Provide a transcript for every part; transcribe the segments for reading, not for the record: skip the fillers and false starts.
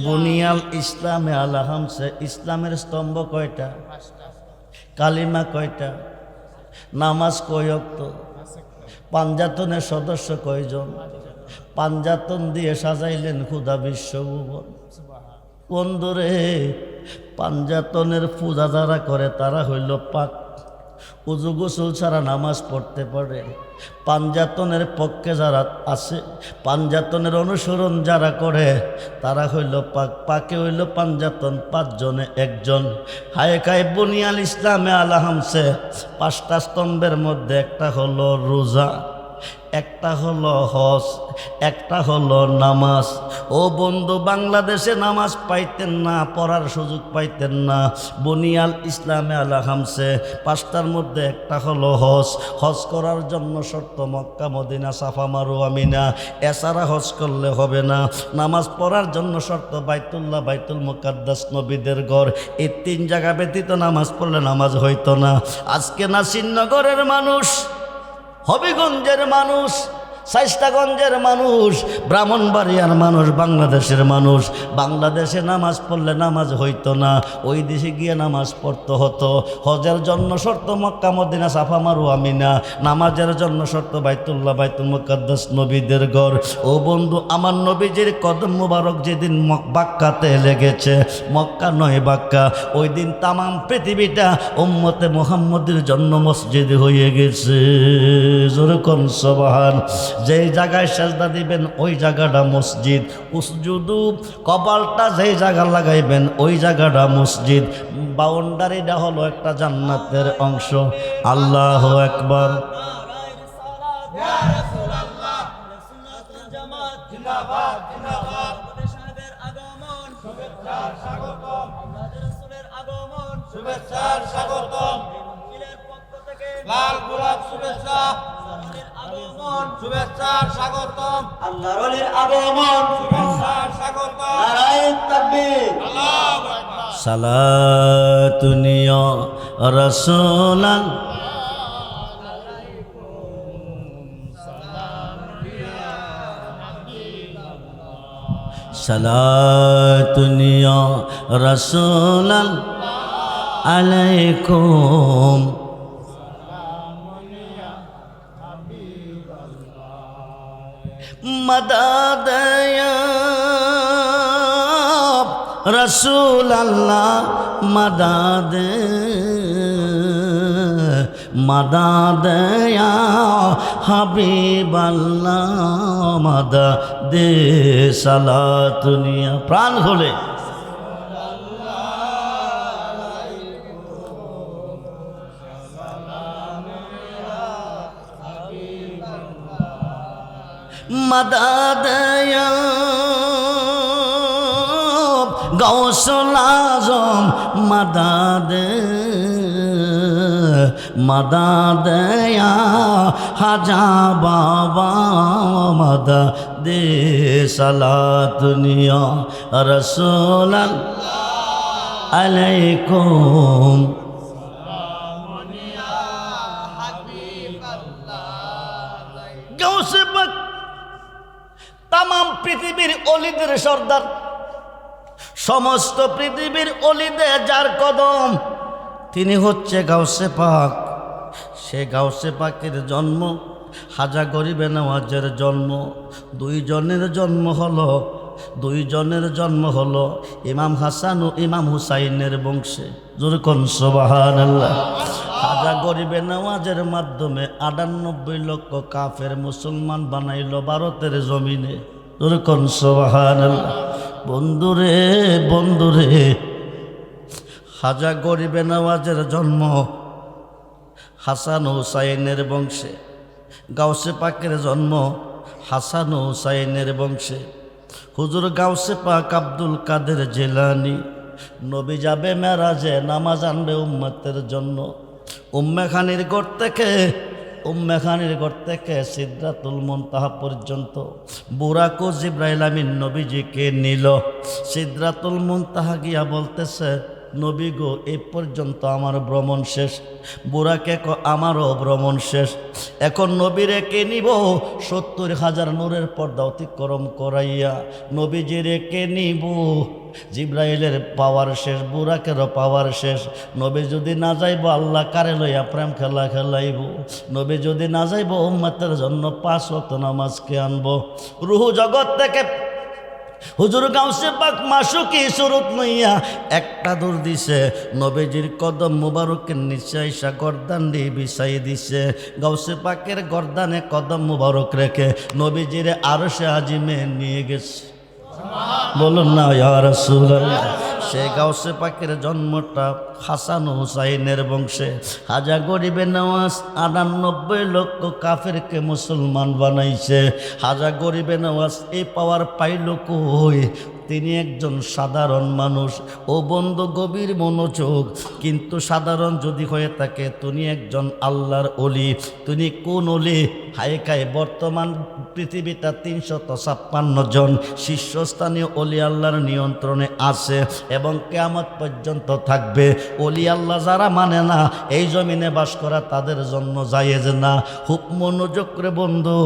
বুনিয়াল ইসলামে আলা খামসে, ইসলামের স্তম্ভ কয়টা? কালিমা কয়টা? নামাজ কয় ওয়াক্ত? পাঞ্জাতনের সদস্য কয়জন? পাঞ্জাতন দিয়ে সাজাইলেন খুদা বিশ্বভুবন। বন্ধুরে, পাঞ্জাতনের পূজা যারা করে তারা হইল পাক, উজু গোসল ছাড়া নামাজ পড়তে পারে। পাঞ্জাতনের পক্ষে যারা আছে, পাঞ্জাতনের অনুসরণ যারা করে তারা হইল পাক। পাকে হইল পাঞ্জাতন, 5 জনে 1 জন। হায় খায় বুনিয়াল ইসলামে আলা খামসে, 5টা স্তম্ভের মধ্যে একটা হলো রোজা, একটা হলো হজ, একটা হলো নামাজ। ও বন্ধু, বাংলাদেশে নামাজ পাইতেন না, পড়ার সুযোগ পাইতেন না। বুনিয়াল ইসলামে আলা খামসে 5টার মধ্যে একটা হলো হজ। হজ করার জন্য শর্ত মক্কা মদিনা সাফা মারওয়া মিনা, এছাড়া হজ করলে হবে না। নামাজ পড়ার জন্য শর্ত বাইতুল্লাহ, বাইতুল মুকাদ্দাস, নবীদের ঘর। এই 3 জায়গা ব্যতীত নামাজ পড়লে নামাজ হইতো না। আজকে নাসিরনগরের মানুষ, হবিগঞ্জের মানুষ, শাইস্তাগঞ্জের মানুষ, ব্রাহ্মণবাড়িয়ার মানুষ, বাংলাদেশের মানুষ, বাংলাদেশে নামাজ পড়লে নামাজ হইতো না, ওই দেশে গিয়ে নামাজ পড়তে হতো। হজের জন্য শর্ত মক্কা মদিনা সাফা মারওয়া মিনা, নামাজের জন্য শর্ত বাইতুল্লাহ, বাইতুল মুকাদ্দাস, নবীদের ঘর। ও বন্ধু, আমার নবীজির কদম মুবারক যেদিন বাক্কাতে লেগেছে, মক্কা নয় বাক্কা, ওই দিন তামাম পৃথিবীটা উম্মতে মুহাম্মদের জন্য মসজিদ হয়ে গেছে। যেরকম সুবহান। যেই জায়গায় সেজদা দিবেন ওই জায়গাটা মসজিদ। উসজুদু, কপালটা যেই জায়গা লাগাইবেন ওই জায়গাটা মসজিদ। বাউন্ডারিটা হলো একটা জান্নাতের অংশ। আল্লাহু আকবার। লাল গোলাপ শুভেচ্ছা, শুভেচ্ছার স্বাগতম। আল্লাহর ওলির আগমন, শুভেচ্ছার স্বাগতম। নারায়ে তাকবীর, আল্লাহু আকবার। সালাতুন ইয়া রাসূলান, সালাতুন ইয়া রাসূলান আলাইকুম। মদদ ইয়া রাসূল আল্লাহ, মদদ মদদ ইয়া হাবিব আল্লাহ, মদদ সালাতুন ইয়া। প্রাণ খুলে মদদ ইয়া গৌসুল আজম, মদদ মদদ ইয়া হাজা বাবা, মদদ সালাতুন ইয়া রাসূল আলাইকুম। গৌসে পাক তামাম পৃথিবীর অলিদের সর্দার, সমস্ত পৃথিবীর অলিদে যার কদম, তিনি হচ্ছে গাউসে পাক। সে গাউসে পাকের জন্ম, হাজা গরিবে নওয়াজের জন্ম, 2 জনের জন্ম হলো, 2 জনের জন্ম হলো ইমাম হাসান ও ইমাম হুসাইনের বংশে। যেরকম সুবহানাল্লাহ। হাজা গরিবে নওয়াজের মাধ্যমে 98 লক্ষ কাফের মুসলমান বানাইল ভারতের জমিনে। যেরকম সুবহানাল্লাহ। বন্ধুরে, বন্ধুরে, হাজা গরিবে নওয়াজের জন্ম হাসান হুসাইনের বংশে, গাউসে পাকের জন্ম হাসান হুসাইনের বংশে। হুজুর গাউসে পাক আব্দুল কাদের জিলানী নবী যাবে মেরাজে, নামাজ আনবে উম্মতের জন্য। উম্মেখানির ঘর থেকে সিদরাতুল মুনতাহা পর্যন্ত বুরাক ও জিবরাইল আমিন নবীজিকে নিল। সিদরাতুল মুনতাহা গিয়া বলতেছে, নবী গো এই পর্যন্ত আমার ভ্রমণ শেষ। বুড়াকে আমারও ভ্রমণ শেষ। এখন নবীরে কে নিব? 70,000 নূরের পর্দা অতিক্রম করাইয়া নবীজিরে কে নিব? জিব্রাইলের পাওয়ার শেষ, বুরাকেরও পাওয়ার শেষ। নবী যদি না যাইব আল্লাহ কারে লইয়া প্রেম খেলা খেলাইব। নবী যদি না যাইব উম্মতের জন্য 5 ওয়াক্ত নামাজকে আনবো। রুহু জগৎ থেকে হুজুর গাউসে পাক মাসুকি সুরত লইয়া একটা দূর দিছে, নবীজির কদম মুবারকের নিচে আইসা গর্দান দিয়ে বিছাই দিছে। গাউসে পাকের গর্দানে কদম মুবারক রেখে নবীজিরে আরশে আজিমে নিয়ে গেছে। বলুন না ইয়া রাসূলুল্লাহ। সে গাউসে পাকের জন্মটা হাসান হুসাইনের বংশে। হাজা গরিবে নওয়াজ 98 লক্ষ কাফেরকে মুসলমান বানাইছে। হাজা গরিবে নওয়াজ এই পাওয়ার পাইল কই? তিনি একজন সাধারণ মানুষ। ও বন্ধু গভীর মনোযোগ। কিন্তু সাধারণ যদি হয়ে থাকে, তুমি একজন আল্লাহর ওলি। তুমি কোন ওলি? হাইকায় বর্তমান পৃথিবীটা 356 জন শীর্ষস্থানীয় ওলি আল্লাহর নিয়ন্ত্রণে আছে এবং কিয়ামত পর্যন্ত থাকবে। ওলি আল্লাহ যারা মানে না, এই জমিনে বাস করা তাদের জন্য জায়েজ না। খুব মনোযোগ করে বন্ধু,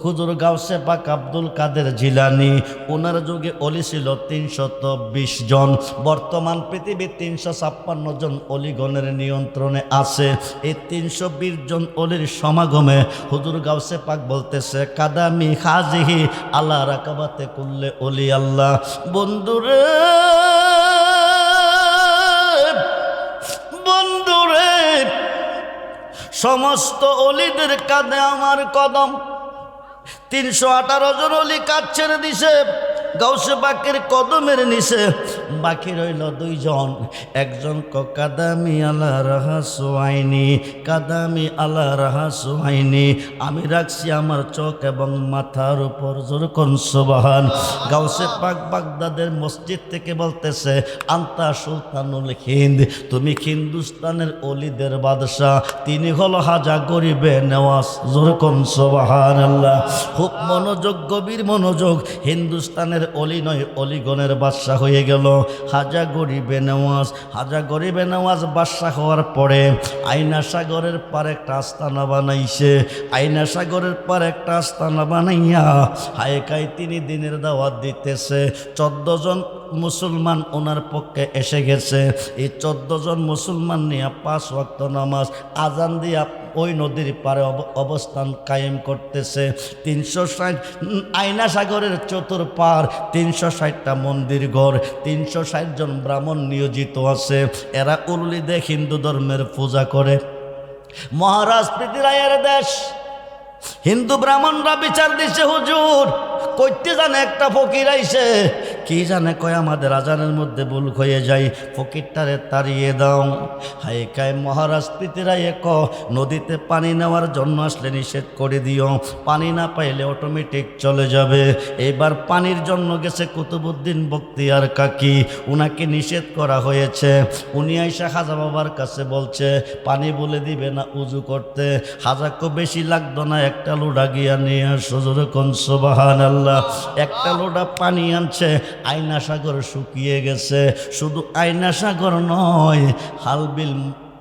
হুজুর গাউসে পাক আব্দুল কাদের জিলানী, ওনার যুগে ওলি ছিল 320 জন। বর্তমান পৃথিবী 356 জন অলিগণের নিয়ন্ত্রণে আছে। এই 320 জন অলির সমাগমে হুজুর গাউসে পাক বলতেছে, কাদামি হাজিহি আলা রাকাবাতে কুল্লে অলি আল্লাহ। বন্ধুরে বন্ধুরে, সমস্ত অলিদের কাঁধে আমার কদম। 318 জন অলি কাজ ছেড়ে দিছে গাউসে পাকের কদমের নিচে। বাকি রইল 2 জন। একজন কাদামি আলা রাহাসু আইনি, কাদামি আলা রাহাসু আইনি। আমি রাখছি আমার চোখ এবং মাথার উপর। জোর কোন সুবহান। গাউসে পাক বাগদাদের মসজিদ থেকে বলতেছে, আন্তা সুলতানুল হিন্দ, তুমি হিন্দুস্তানের অলিদের বাদশাহ। তিনি হলো হাজা গরিবে নেওয়াজ। জোর কোন সুবহানাল্লাহ। খুব মনোযোগ, গভীর মনোযোগ। হিন্দুস্তানের অলি নয়, অলিগণের বাদশা হয়ে গেল হাজা গরিবে নেওয়াজ। হাজা গরিবে নেওয়াজ বাদশা হওয়ার পরে আইনা সাগরের পার একটা আস্তানা বানাইছে। আইনা সাগরের পার একটা আস্তানা বানাইয়া হায়কায় তিনি দিনের দাওয়াত দিতেছে। 14 জন মুসলমান ওনার পক্ষে এসে গেছে। এই 14 জন মুসলমান নিয়ে 5 ওয়াক্ত নামাজ আজান দিয়া ওই নদীর পারে অবস্থান কায়েম করতেছে। 360 আইনা সাগরের চতুর্পার 360টা মন্দির ঘর, 360 জন ব্রাহ্মণ নিয়োজিত আছে। এরা উলুলিদে হিন্দু ধর্মের পূজা করে। মহারাজ পৃথিরায়ের দেশ। হিন্দু ব্রাহ্মণরা বিচার দিছে, হুজুর কইতে জানে একটা ফকির আইছে, কি জানে কয় আমাদের আজানের মধ্যে ভুল হয়ে যায়, ফকিরটারে তাড়িয়ে দাও। হাই কায় মহারাজ পৃথিরায়ে ক নদীতে পানি নেওয়ার জন্য আসলে নিষেধ করে দিও, পানি না পাইলে অটোমেটিক চলে যাবে। এবার পানির জন্য গেছে কুতুবউদ্দিন বখতিয়ার কাকি, উনাকে নিষেধ করা হয়েছে। উনি আইসা খাজা বাবার কাছে বলছে পানি বলে দিবে না উজু করতে। হাজাকো বেশি লাগতো না, একটা লোডা গিয়া নিয়ে আসো। জোরে কোন সুবহানাল্লাহ। একটা লোডা পানি আনছে, আইনা সাগর শুকিয়ে গেছে। শুধু আইনা সাগর নয়, হালবিল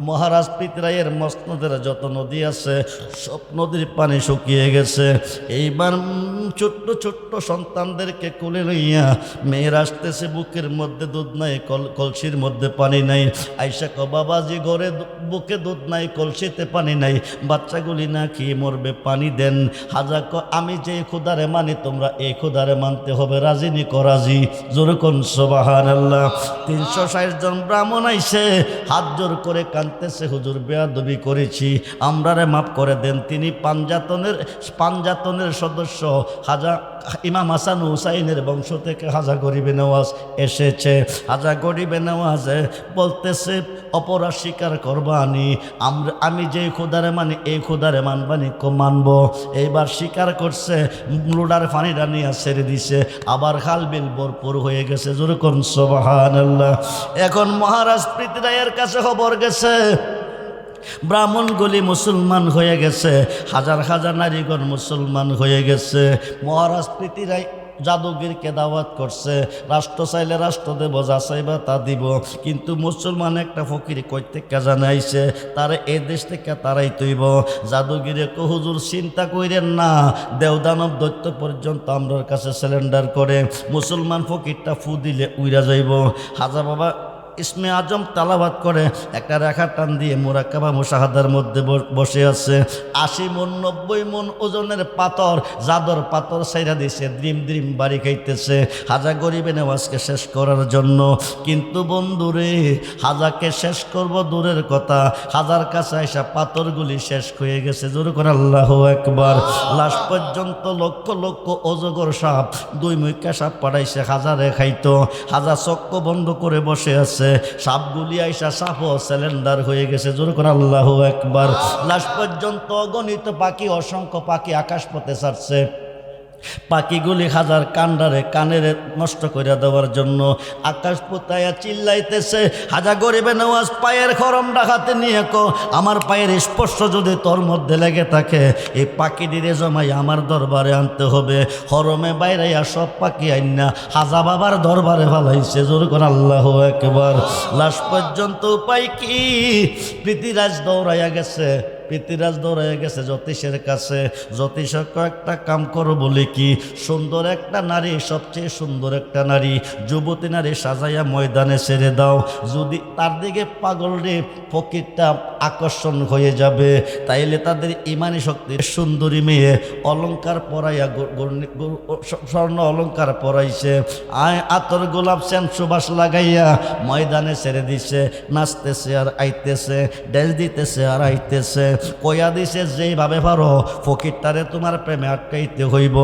মহারাজ পৃথিরায়ের মসনদের যত নদী আছে সব নদীর পানি শুকিয়ে গেছে। এইবার ছোট্ট ছোট্ট সন্তানদেরকে কোলে লইয়া মেয়ের আসতেছে, বুকের মধ্যে দুধ নাই, কলসির মধ্যে পানি নাই। আইসা ক বাবাজি ঘরে বুকে দুধ নাই, কলসিতে পানি নাই, বাচ্চাগুলি না খেয়ে মরবে, পানি দেন। হাজা ক আমি যে খুদারে মানি তোমরা এই খুদারে মানতে হবে, রাজি নি রাজি। জোরে কোন সুবহানাল্লাহ। 360 জন ব্রাহ্মণ আইসে হাত জোর করে কাঁদতেছে, হুজুর বেয়াদবি করেছি, আমরারে মাফ করে দেন। তিনি পাঞ্জাতনের সদস্য হাজা ইমাম হাসান হুসাইনের বংশ থেকে হাজা গরিবে নওয়াজ এসেছে। হাজা গরিবে নওয়াজে বলতেছে অপরাধ স্বীকার করবানি, আমি যে খুদারে মানি এই খুদারে মানবানি মানবো। এইবার স্বীকার করছে, লোডার পানিটা নিয়ে ছেড়ে দিছে, আবার খালবিল ভরপুর হয়ে গেছে। জোরে কোন সুবহানাল্লাহ। এখন মহারাজ পৃথিরায়ের কাছে খবর গেছে ব্রাহ্মণগুলি মুসলমান হয়ে গেছে, হাজার হাজার নারীগণ মুসলমান হয়ে গেছে। মহারাজ পৃথিরায় জাদুগিরকে দাওয়াত করছে, রাষ্ট্র চাইলে রাষ্ট্র দেব, যা চাইবা তা দিব। কিন্তু মুসলমান একটা ফকির কই থেকে জানাইছে তারে এই দেশ থেকে তারাই তৈব। জাদুগিরে কো হুজুর চিন্তা কইরেন না, দেওদানব দৈত্য পর্যন্ত আমরার কাছে সিলিন্ডার করে, মুসলমান ফকিরটা ফু দিলে উইরা যাইব। হাজা বাবা ইসমে আজম তালাবাদ করে একটা রেখা টান দিয়ে মুরাক্কাবা মুশাহাদার মধ্যে বসে আছে। 80 মণ 90 মণ ওজনের পাথর, জাদর পাথর সাইরা দিছে, দ্রিম দ্রিম বাড়ি খাইতেছে হাজা গরিবে নেওয়াজকে শেষ করার জন্য। কিন্তু বন্ধুরে, হাজাকে শেষ করব দূরের কথা, হাজার কাছে আসা পাথরগুলি শেষ হয়ে গেছে। জোর করে আল্লাহু আকবার। লাশ পর্যন্ত লক্ষ লক্ষ অজগর সাপ, 2 মুখা সাপ পাঠাইছে হাজারে খাইতো। হাজা চক্ক বন্ধ করে বসে আছে, সাপগুলি আইসা সাপও সিলিন্ডার হয়ে গেছে। জোর করে আল্লাহু আকবার। লাশ পর্যন্ত অগণিত পাখি, অসংখ্য পাখি আকাশ পথে ছাড়ছে। পাখিগুলি হাজার কান্ডারে কানের নষ্ট করে দেওয়ার জন্য আকাশ পোতায়া চিল্লাইতেছে। হাজা গরিবে নেওয়াজ পায়ের খরম ডাকাতে নিয়ে কো, আমার পায়ের স্পর্শ যদি তোর মধ্যে লেগে থাকে, এই পাখি দিয়ে জমাই আমার দরবারে আনতে হবে। হরমে বাইরাইয়া সব পাখি আইনা হাজা বাবার দরবারে ভালাইছে। জোর করে আল্লাহু আকবার। লাশ পর্যন্ত উপায় কি? পৃথিরাজ দৌড়াইয়া গেছে, পৃথিরাজ দৌড়াইয়া গেছে জ্যোতিষের কাছে। জ্যোতিষ একটা কাম করো বলে কি, সুন্দর একটা নারী, সবচেয়ে সুন্দর একটা নারী, যুবতী নারী সাজাইয়া ময়দানে ছেড়ে দাও। যদি তার দিকে পাগল রে ফকিরটা আকর্ষণ হয়ে যাবে, তাইলে তাদের ইমানি শক্তি, সুন্দরী মেয়ে অলংকার পরাইয়া, স্বর্ণ অলংকার পরাইছে, আতর গোলাপ সেন সুবাস লাগাইয়া ময়দানে ছেড়ে দিছে। নাচতেছে আর আইতেছে, ড্যান্স দিতেছে আর আইতেছে। কইয়া দিছে যেইভাবে পারো ফকিরটারে তোমার প্রেমে আটকাইতে হইব।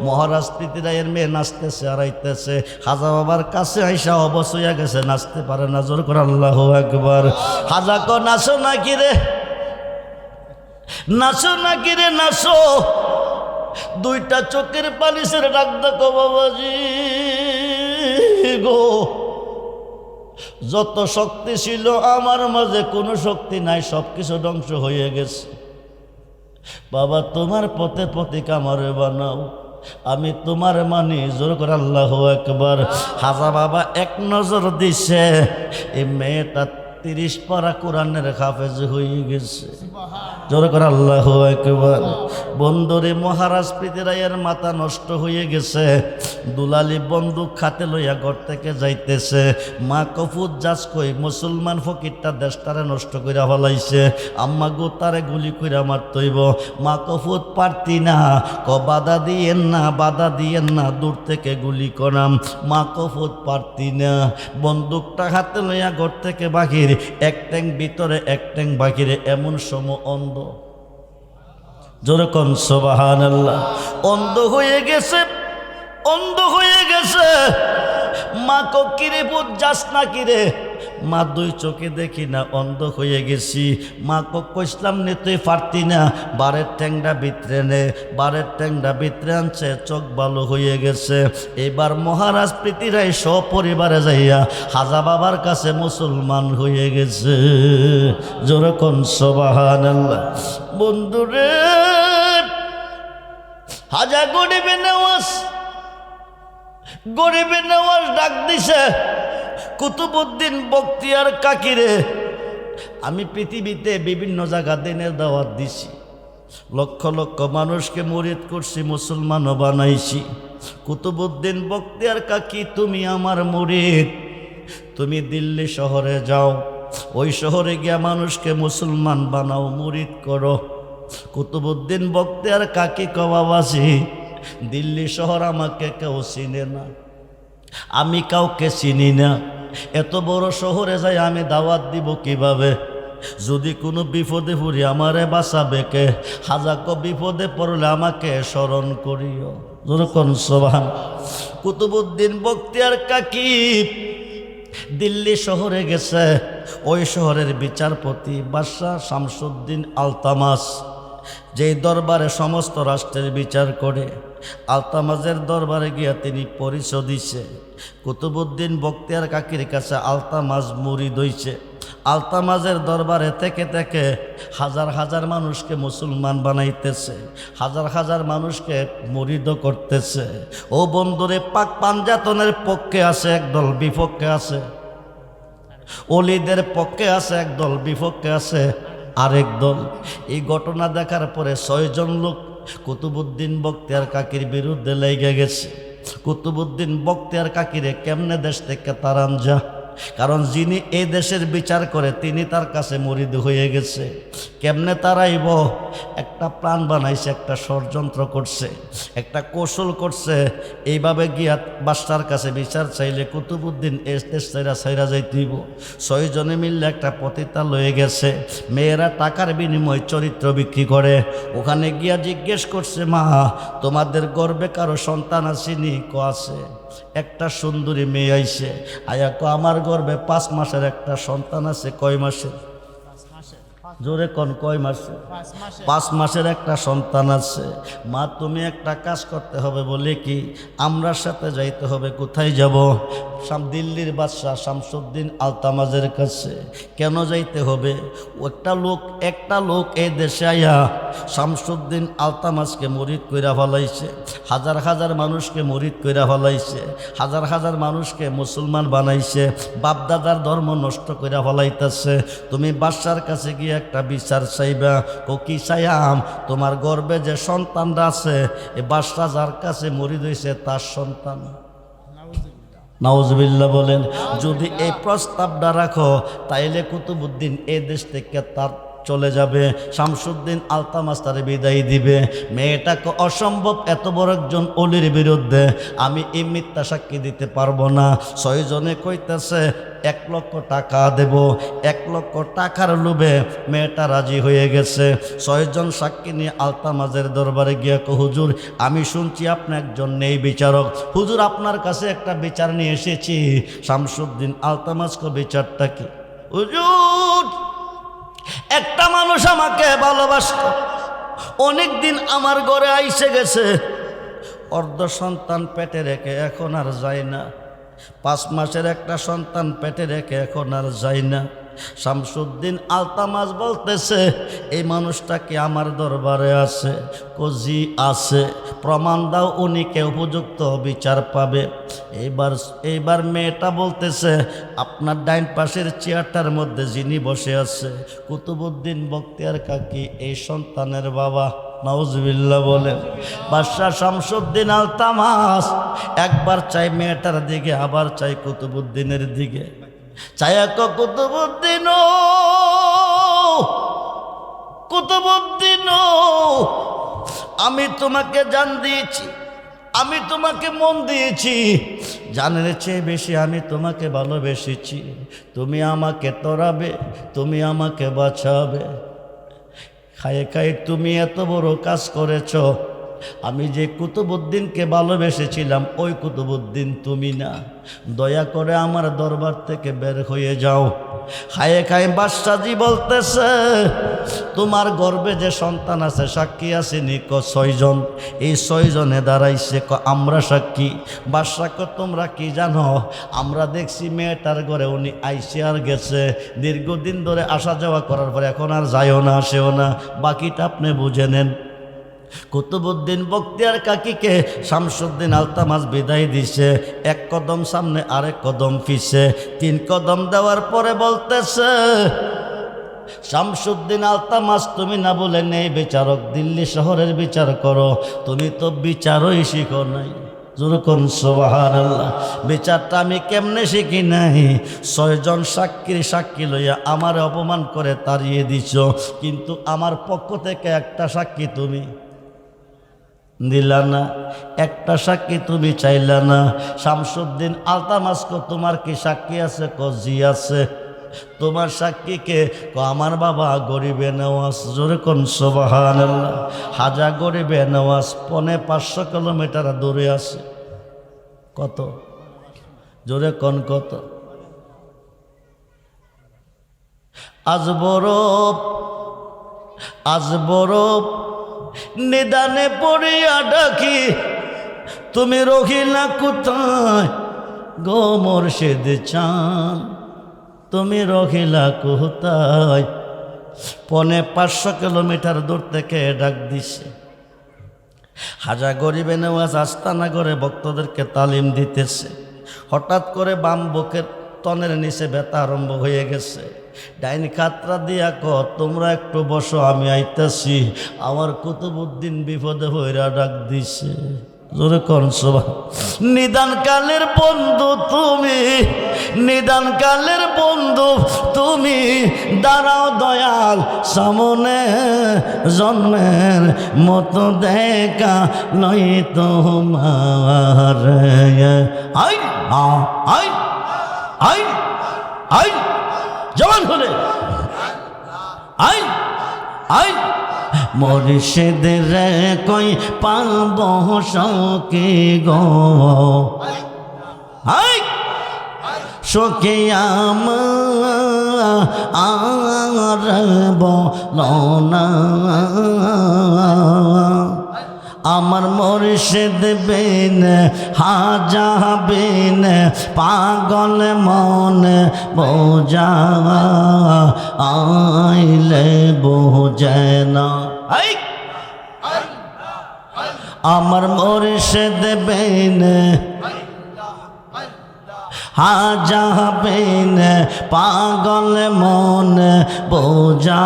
মহারাজ পৃথিরায়ের মেয়ে নাচতেছে আর আইতেছে। হাজা বাবার কাছে আইসা অবশ হইয়া গেছে, নাচতে পারে না। জোর করে আল্লাহু আকবার। হাজা কো নাচো নাকি রে, নাচো নাকি রে, নাচো। 2টা চোখের পালিশের ডাক দেখো বাবাজি গো, যত শক্তি ছিল আমার মাঝে কোনো শক্তি নাই, সব কিছু ধ্বংস হয়ে গেছে। বাবা তোমার পথে পথিক আমারে বানাও, আমি তোমার মানি। জোর করে আল্লাহু আকবার। হাজা বাবা এক নজর দিছে, এই মেয়েটা 30 পারা কোরআনের হাফেজ হয়ে গেছে। জোর করে আল্লাহু আকবার। বন্ধুরে, মহারাজ পৃথিরায়ের মাথা নষ্ট হয়ে গেছে। দুলালি বন্দুক খাতে লইয়া ঘর থেকে যাইতেছে। মা কফুত যাচ কই, মুসলমান ফকিরটা দেশটারে নষ্ট কইরা ফেলাইছে, আম্মা গো তারে গুলি কইরা মারতইব। মা কফুত পারতি না, ক বাধা দিয়েন না, বাধা দিয়েন না, দূর থেকে গুলি করাম। মা কফুত পারতি না, বন্দুকটা হাতে লইয়া ঘর থেকে বাহির, এক ট্যাং ভিতরে এক ট্যাং বাহিরে, এমন সম অন্ধ। যেরকম সুবহানাল্লাহ। অন্ধ হয়ে গেছে, অন্ধ হয়ে গেছে। মা কো কিরে পুত যাস না কিরে? মা 2 চোখে দেখি না, অন্ধ হয়ে গেছি। মা কো কইসলাম নে তুই পারতি না, বারের ট্যাংটা ভিতরে নে। বারের ট্যাংটা ভিতরে আনছে, চোখ ভালো হয়ে গেছে। এবার মহারাজ পৃথিরায় সপরিবারে যাইয়া হাজা বাবার কাছে মুসলমান হয়ে গেছে। যেরকম সুবহানাল্লাহ। বন্ধুরে, হাজা গরিবে নেওয়াজ, গরিবে নেওয়াজ ডাক দিছে, কুতুবউদ্দিন বখতিয়ার কাকিরে, আমি পৃথিবীতে বিভিন্ন জায়গা দিনের দাওয়াত দিছি, লক্ষ লক্ষ মানুষকে মুরিদ করছি, মুসলমানও বানাইছি। কুতুবউদ্দিন বখতিয়ার কাকি, তুমি আমার মুরিদ, তুমি দিল্লি শহরে যাও, ওই শহরে গিয়া মানুষকে মুসলমান বানাও, মুরিদ করো। কুতুবউদ্দিন বখতিয়ার কাকি কবাবাসী, দিল্লি শহর আমাকে কেউ চিনে না, আমি কাউকে চিনি না। এত বড় শহরে যাই আমি দাওয়াত দিব কিভাবে? যদি কোনো বিপদে পড়ি আমারে বাঁচাবে কে? হাজাক বিপদে পড়লে আমাকে স্মরণ করিও। যেরকম সুবহান। কুতুবউদ্দিন বখতিয়ার কাকি দিল্লি শহরে গেছে। ওই শহরের বিচারপতি বাদশাহ শামসুদ্দিন আলতামাস, যেই দরবারে সমস্ত রাষ্ট্রের বিচার করে, আলতামাজের দরবারে গিয়া তিনি পরিচয় দিছে। কুতুবউদ্দিন বখতিয়ার কাকির কাছে আলতামাজ মুরিদ হইছে। আলতামাজের দরবারে থেকে থেকে হাজার হাজার মানুষকে মুসলমান বানাইতেছে, হাজার হাজার মানুষকে মুরিদ করতেছে। ও বন্ধুরে, পাক পাঞ্জাতনের পক্ষে আছে একদল, বিপক্ষে আছে অলিদের পক্ষে আছে একদল, বিপক্ষে আছে আরেক দল। এই ঘটনা দেখার পরে 6 জন লোক কুতুবউদ্দিন বখতিয়ার কাকীর বিরুদ্ধে লেগে গেছে। কুতুবউদ্দিন বখতিয়ার কাকীরে কেমনে দেশ থেকে তাড়ান যা, কারণ যিনি এই দেশের বিচার করে তিনি তার কাছে মুরিদ হয়ে গেছে। কেমনে তারাইব? একটা প্ল্যান বানাইছে, একটা ষড়যন্ত্র করছে, একটা কৌশল করছে। এইভাবে গিয়া বাদশার কাছে বিচার চাইলে কুতুবউদ্দিন এই দেশ ছাইরা যাইতেইব। 6 জনে মিললে একটা পতিতা লয়ে গেছে। মেয়েরা টাকার বিনিময়ে চরিত্র বিক্রি করে। ওখানে গিয়া জিজ্ঞেস করছে, মা তোমাদের গর্বে কারো সন্তান আসেনি? আছে। একটা সুন্দরী মেয়ে আইছে, আয়া কো আমার গর্বে 5 মাসের একটা সন্তান আছে। কয় মাসের? জোরে কোন, কয় মাসে? 5 মাসের একটা সন্তান আছে। মা তুমি একটা কাজ করতে হবে। বলে কি? আমরার সাথে যাইতে হবে। কোথায় যাব? দিল্লির বাদশাহ শামসুদ্দিন আলতামাজের কাছে। কেন যাইতে হবে? একটা লোক এই দেশে আয়া শামসুদ্দিন আলতামাজকে মুরিদ কইরা ফেলাইছে, হাজার হাজার মানুষকে মুরিদ কইরা ফেলাইছে, হাজার হাজার মানুষকে মুসলমান বানাইছে, বাপদাদার ধর্ম নষ্ট কইরা ফেলাইতেছে। তুমি বাদশার কাছে গিয়ে একটা বিচার চাইবা। ও কি চাইয়াম? তোমার গর্বে যে সন্তানরা আছে, এ বাদশা যার কাছে মুরিদ হইছে তার সন্তান। নাউজুবিল্লাহ বলেন। যদি এই প্রস্তাবটা রাখো তাইলে কুতুবউদ্দিন এই দেশ থেকে তার চলে যাবে, শামসুদ্দিন আলতামাজ তারে বিদায় দিবে। মেয়েটাকে অসম্ভব, এত বড় একজন অলির বিরুদ্ধে আমি এই মিথ্যা সাক্ষী দিতে পারবো না। 6 জনে কইতেছে 1 লক্ষ টাকা দেব। 1 লক্ষ টাকার লোভে মেয়েটা রাজি হয়ে গেছে। 6 জন সাক্ষী নিয়ে আলতামাজের দরবারে গিয়ে কো, হুজুর আমি শুনছি আপনি একজন নেই বিচারক, হুজুর আপনার কাছে একটা বিচার নিয়ে এসেছি। শামসুদ্দিন আলতামাজ কো, বিচারটা কি? হুজুর একটা মানুষ আমাকে ভালোবাসত, অনেক দিন আমার ঘরে আইসে গেছে, অর্ধ সন্তান পেটে রেখে এখন আর যায় না। 5 মাসের একটা সন্তান পেটে রেখে এখন আর যায় না। শামসুদ্দিন আলতামাজ বলতেছে, এই মানুষটা কি আমার দরবারে আছে? জি আছে। প্রমাণ দাও, উনি কে উপযুক্ত বিচার পাবে। এইবার মেয়েটা বলতেছে, আপনার ডাইন পাশের চেয়ারটার মধ্যে যিনি বসে আছে কুতুবউদ্দিন বখতিয়ার কাকী, এই সন্তানের বাবা। নাউজুবিল্লাহ বলেন। বাদশাহ শামসুদ্দিন আলতামাজ একবার চাই মেয়েটার দিকে, আবার চাই কুতুবউদ্দিনের দিকে। চায়া কো, কুতুবউদ্দিন কুতুবউদ্দিন, আমি তোমাকে জান দিয়েছি, আমি তোমাকে মন দিয়েছি, জানের চেয়ে বেশি আমি তোমাকে ভালোবেসেছি। তুমি আমাকে তরাবে, তুমি আমাকে বাঁচাবে। খায়ে খায়ে তুমি এত বড় কাজ করেছ। আমি যে কুতুবউদ্দিনকে ভালোবেসেছিলাম ওই কুতুবউদ্দিন তুমি না। দয়া করে আমার দরবার থেকে বের হয়ে যাও। খায়ে খায়ে বাদশাজি বলতেছে, তোমার গর্বে যে সন্তান আছে সাক্ষী আসেনি? 6 জন। এই 6 জনে দাঁড়াইছে, আমরা সাক্ষী। বাদশা কো, তোমরা কি জানো? আমরা দেখছি মেয়েটার ঘরে উনি আইসে আর গেছে, দীর্ঘদিন ধরে আসা যাওয়া করার পরে এখন আর যায়ও না, আসেও না। বাকিটা আপনি বুঝে নেন। কুতুবউদ্দিন বখতিয়ার কাকীকে শামসুদ্দিন আলতামাজ বিদায় দিছে। 1 কদম সামনে, আরেক কদম পিছে। 3 কদম দেওয়ার পরে বলতেছে, শামসুদ্দিন আলতামাজ তুমি না বলে নেই বিচারক, দিল্লি শহরের বিচার করো। তুমি তো বিচারই শিখো নাই। যেরকম সুবহানাল্লাহ। বিচারটা আমি কেমনে শিখি নাই? 6 জন সাক্ষী লইয়া আমার অপমান করে তাড়িয়ে দিছ, কিন্তু আমার পক্ষ থেকে একটা সাক্ষী তুমি দিলা না, একটা সাক্ষী তুমি চাইলা না। শামসুদ্দিন আলতামাজ কো, তোমার কি সাক্ষী আছে? জি আছে। তোমার সাক্ষীকে? আমার বাবা গরিবে নওয়াজ। জোরে কোন সুবহানাল্লাহ। হাজা গরিবে নওয়াজ 500 কিলোমিটার দূরে আছে। কত? জোরে কোন কত? আজ বরফ নিদানে পড়িয়া ডাকি, তুমি রহিলা কোথায় গো মুর্শিদ চান? তুমি রহিলা কোথায়? 500 কিলোমিটার দূর থেকে ডাক দিছে। হাজা গরিবে নেওয়াজ আস্তানা করে ভক্তদেরকে তালিম দিতেছে। হঠাৎ করে বাম বুকের তনের নিচে ব্যথা আরম্ভ হয়ে গেছে। ডাইন খাতরা দিয়া তোমরা একটু বসো, আমি আইতাছি। আমার কুতুবউদ্দিন বিপদে হইরা ডাক দিছে। জোরে কোন সুবহান। নিদান কালের বন্ধু তুমি, নিদান কালের বন্ধু তুমি, দাঁড়াও দয়াল সামনে, জন্মের মতো দেখা নই তোমার। আই আই আই আই জবান খুলে আই আই মুর্শিদের কই পাব সখী গো, আই সখী আমার বলো না। আমার মুর্শিদ বিন হাজা বিন পাগল মন বোঝা আইলে বোঝে না। আমার মুর্শিদ বিন হাজা বিন পাগল মন বোঝা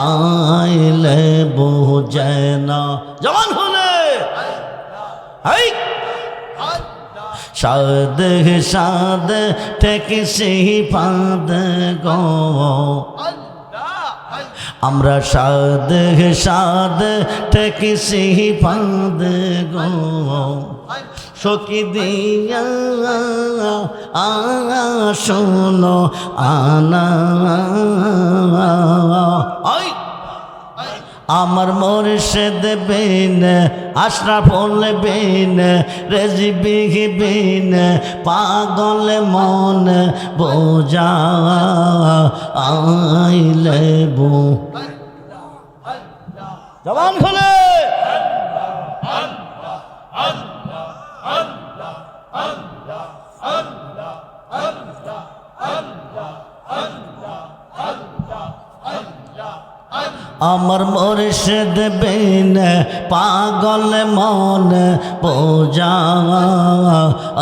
আইলে বোঝে না। জবান হলে সাদ সাদ ঠেকছি ফাঁদ গো, আমরা সাদ সাদ ঠেকছি ফাঁদ গো, সখী দিয়া শোনো আনা। আমার মুর্শিদ বিন আশরাফুল বিন রেজবি বিন পাগল মন বোঝা আইলে বো। জবান খুলে আমার মুর্শিদ বিন পাগল মন বোঝা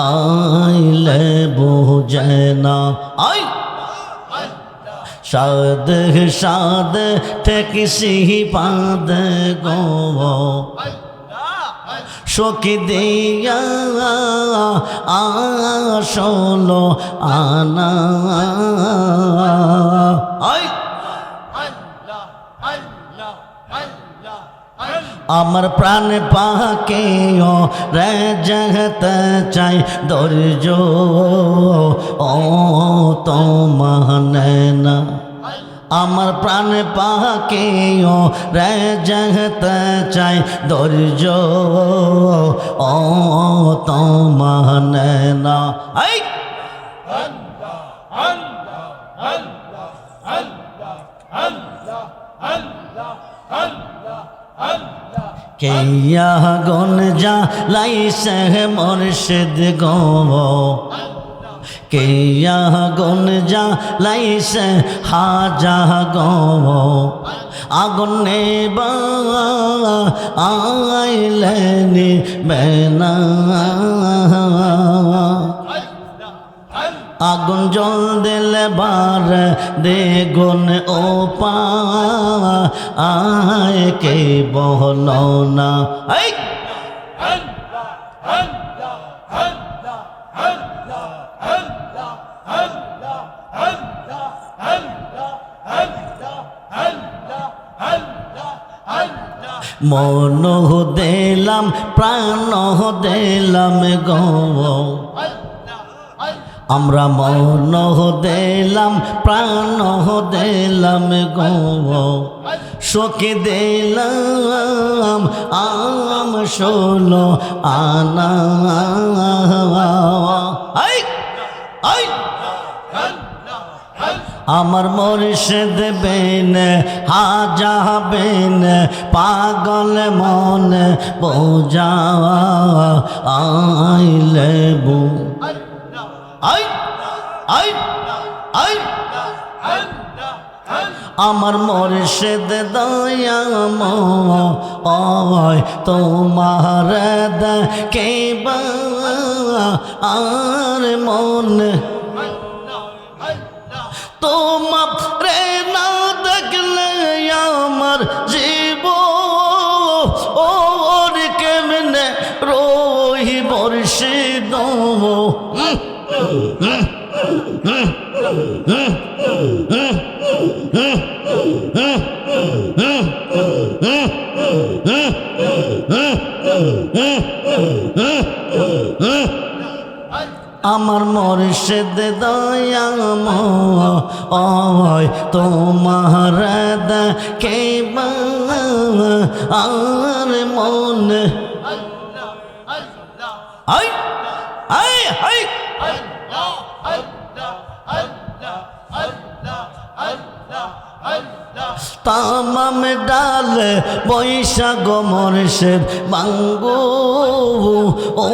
আইলে বোঝে না। আই সাদ সাদ ঠেকছি ফাঁদ গো, সখী দিয়া আসলো আনা। আই আমার প্রাণ পাকে রে জগতে চাই ধৈর্য ও তো মানে না। আমার প্রাণ পাকে রে জগতে চাই ধৈর্য ও তো মানে না। কেয়া গন যা লাইছে মুর্শিদ গো, কেয়া গন যা লাইছে হাজা গো, আগুন নেবা আইলেনি বেনা। আগুন জল দিলে বার দেগুন ও পা আয় কে বলো না। মন দিলাম প্রাণ দিলাম গো, আমরা মন দিলাম প্রাণ দিলাম গো, সখী দিলাম আম ষোলো আনা। আমার মুর্শিদ বিন হাজা বিন পাগল মন বোঝা আইলে বো। আই আই আই আমার মুর্শিদ দয়াময় তোমার দেখিবা আর মনে তোমার না দেখলে আমার জীব ওর কেমনে রোহি মুর্শিদ আমার মুর্শিদ দয়াময় তোমার দেখিবা আর মনে আই আই আই তামাম ডাল বৈশাখ মুর্শিদ বাঙ্গু ও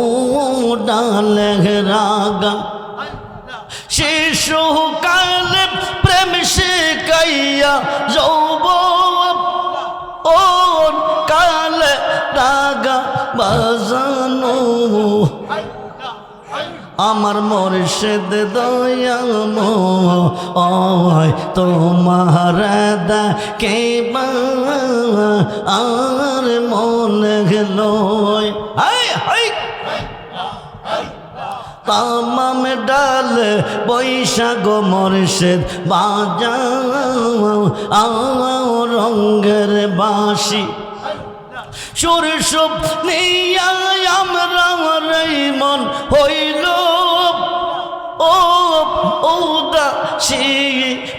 ডালে রাগা শিশু কালে প্রেম শিখাইয়া যৌব ও কালে রাগা বাজানো আমার মুর্শিদ দয়াময় তোমার দেখিবা আর মনে গেল তামাম ডাল বৈশাখ মুর্শিদ বাজাও রঙের বাঁশি সুর সব নিয়া আমরা মন হইল ও দাসী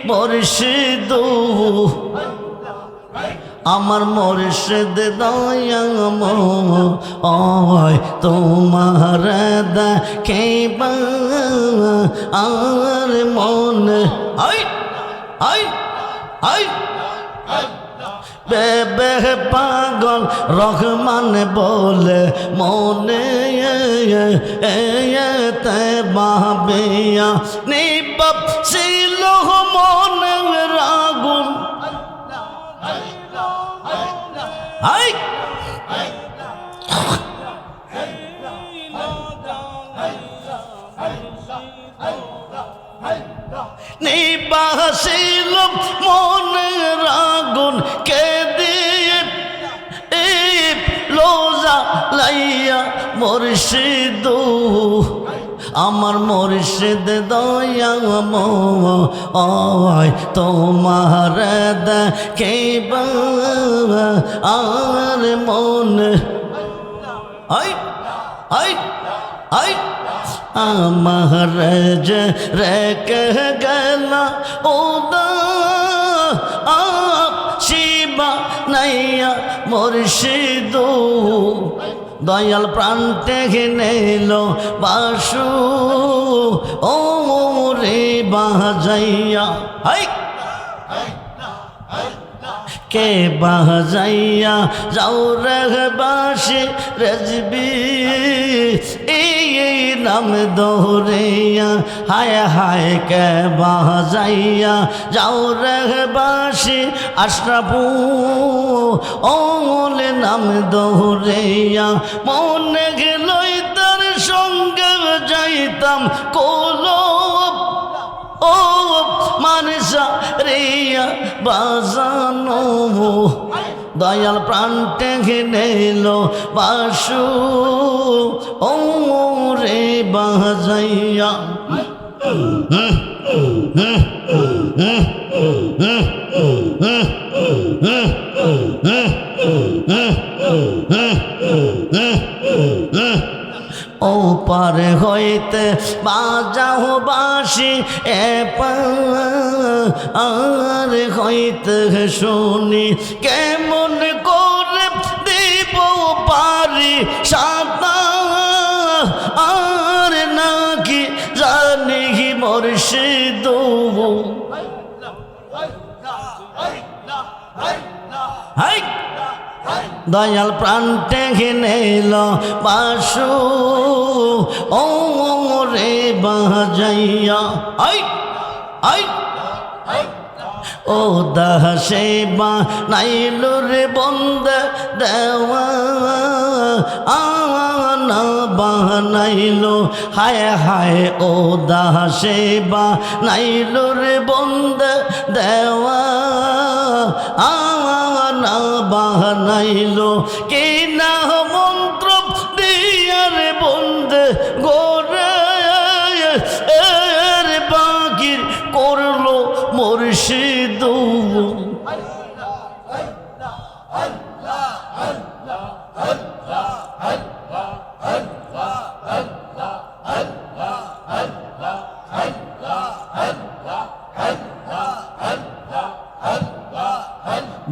মুর্শিদ আমার মুর্শিদ দয়াময় তোমার দেখিবা আর মনে আই আই আই বেবে পাগল রহমান বলে মনে তে বাবিয়া নিবাপ ছিল মনে রাগুন আই নিবাসিল মনে রাগুন কে দিয়ে লোজা লাইয়া মুর্শিদ আমার মুর্শিদ দয়াময় তোমার দেখিবা আর মনে আই আই আই আমার যে রেখে গেল ওদা শিবা নাইয়া মুর্শিদ দয়াল প্রান্তে নিল বাসু ও রে বাজাইয়া হাই কে বাজাইয়া যাও রে বাসি রেজবি এই নাম দৌড়িয়া হায় হায় কে বাজাইয়া যাও রে বাসি আশরাফু ওল নাম দৌড়িয়া মনে গেলই তার সঙ্গে যাইতাম কোলো ও মানসা রিয়া বাজানো দয়াল প্রান্তে ঘিনেল বাসু ও রে বাজাইয়া ও পারে হইতে বাজাও বাসি আর হইতে শুনি কেমন করে দিব পারি সাদা আর নাকি জানি মুর্শিদ হাই দয়াল প্রান্তে ঘিনেল বাসু ও রে বাজাইয়া আই আই ও দাসে বানাইল রে বন্দে দেওয়া আনা বানাইল হায় হায় ও দাসে বানাইল রে বন্দে দেওয়া আনা বানাইল কে না মন্ত্র দিয়ার বন্দে গোরে এর বাকির করলো মুর্শিদ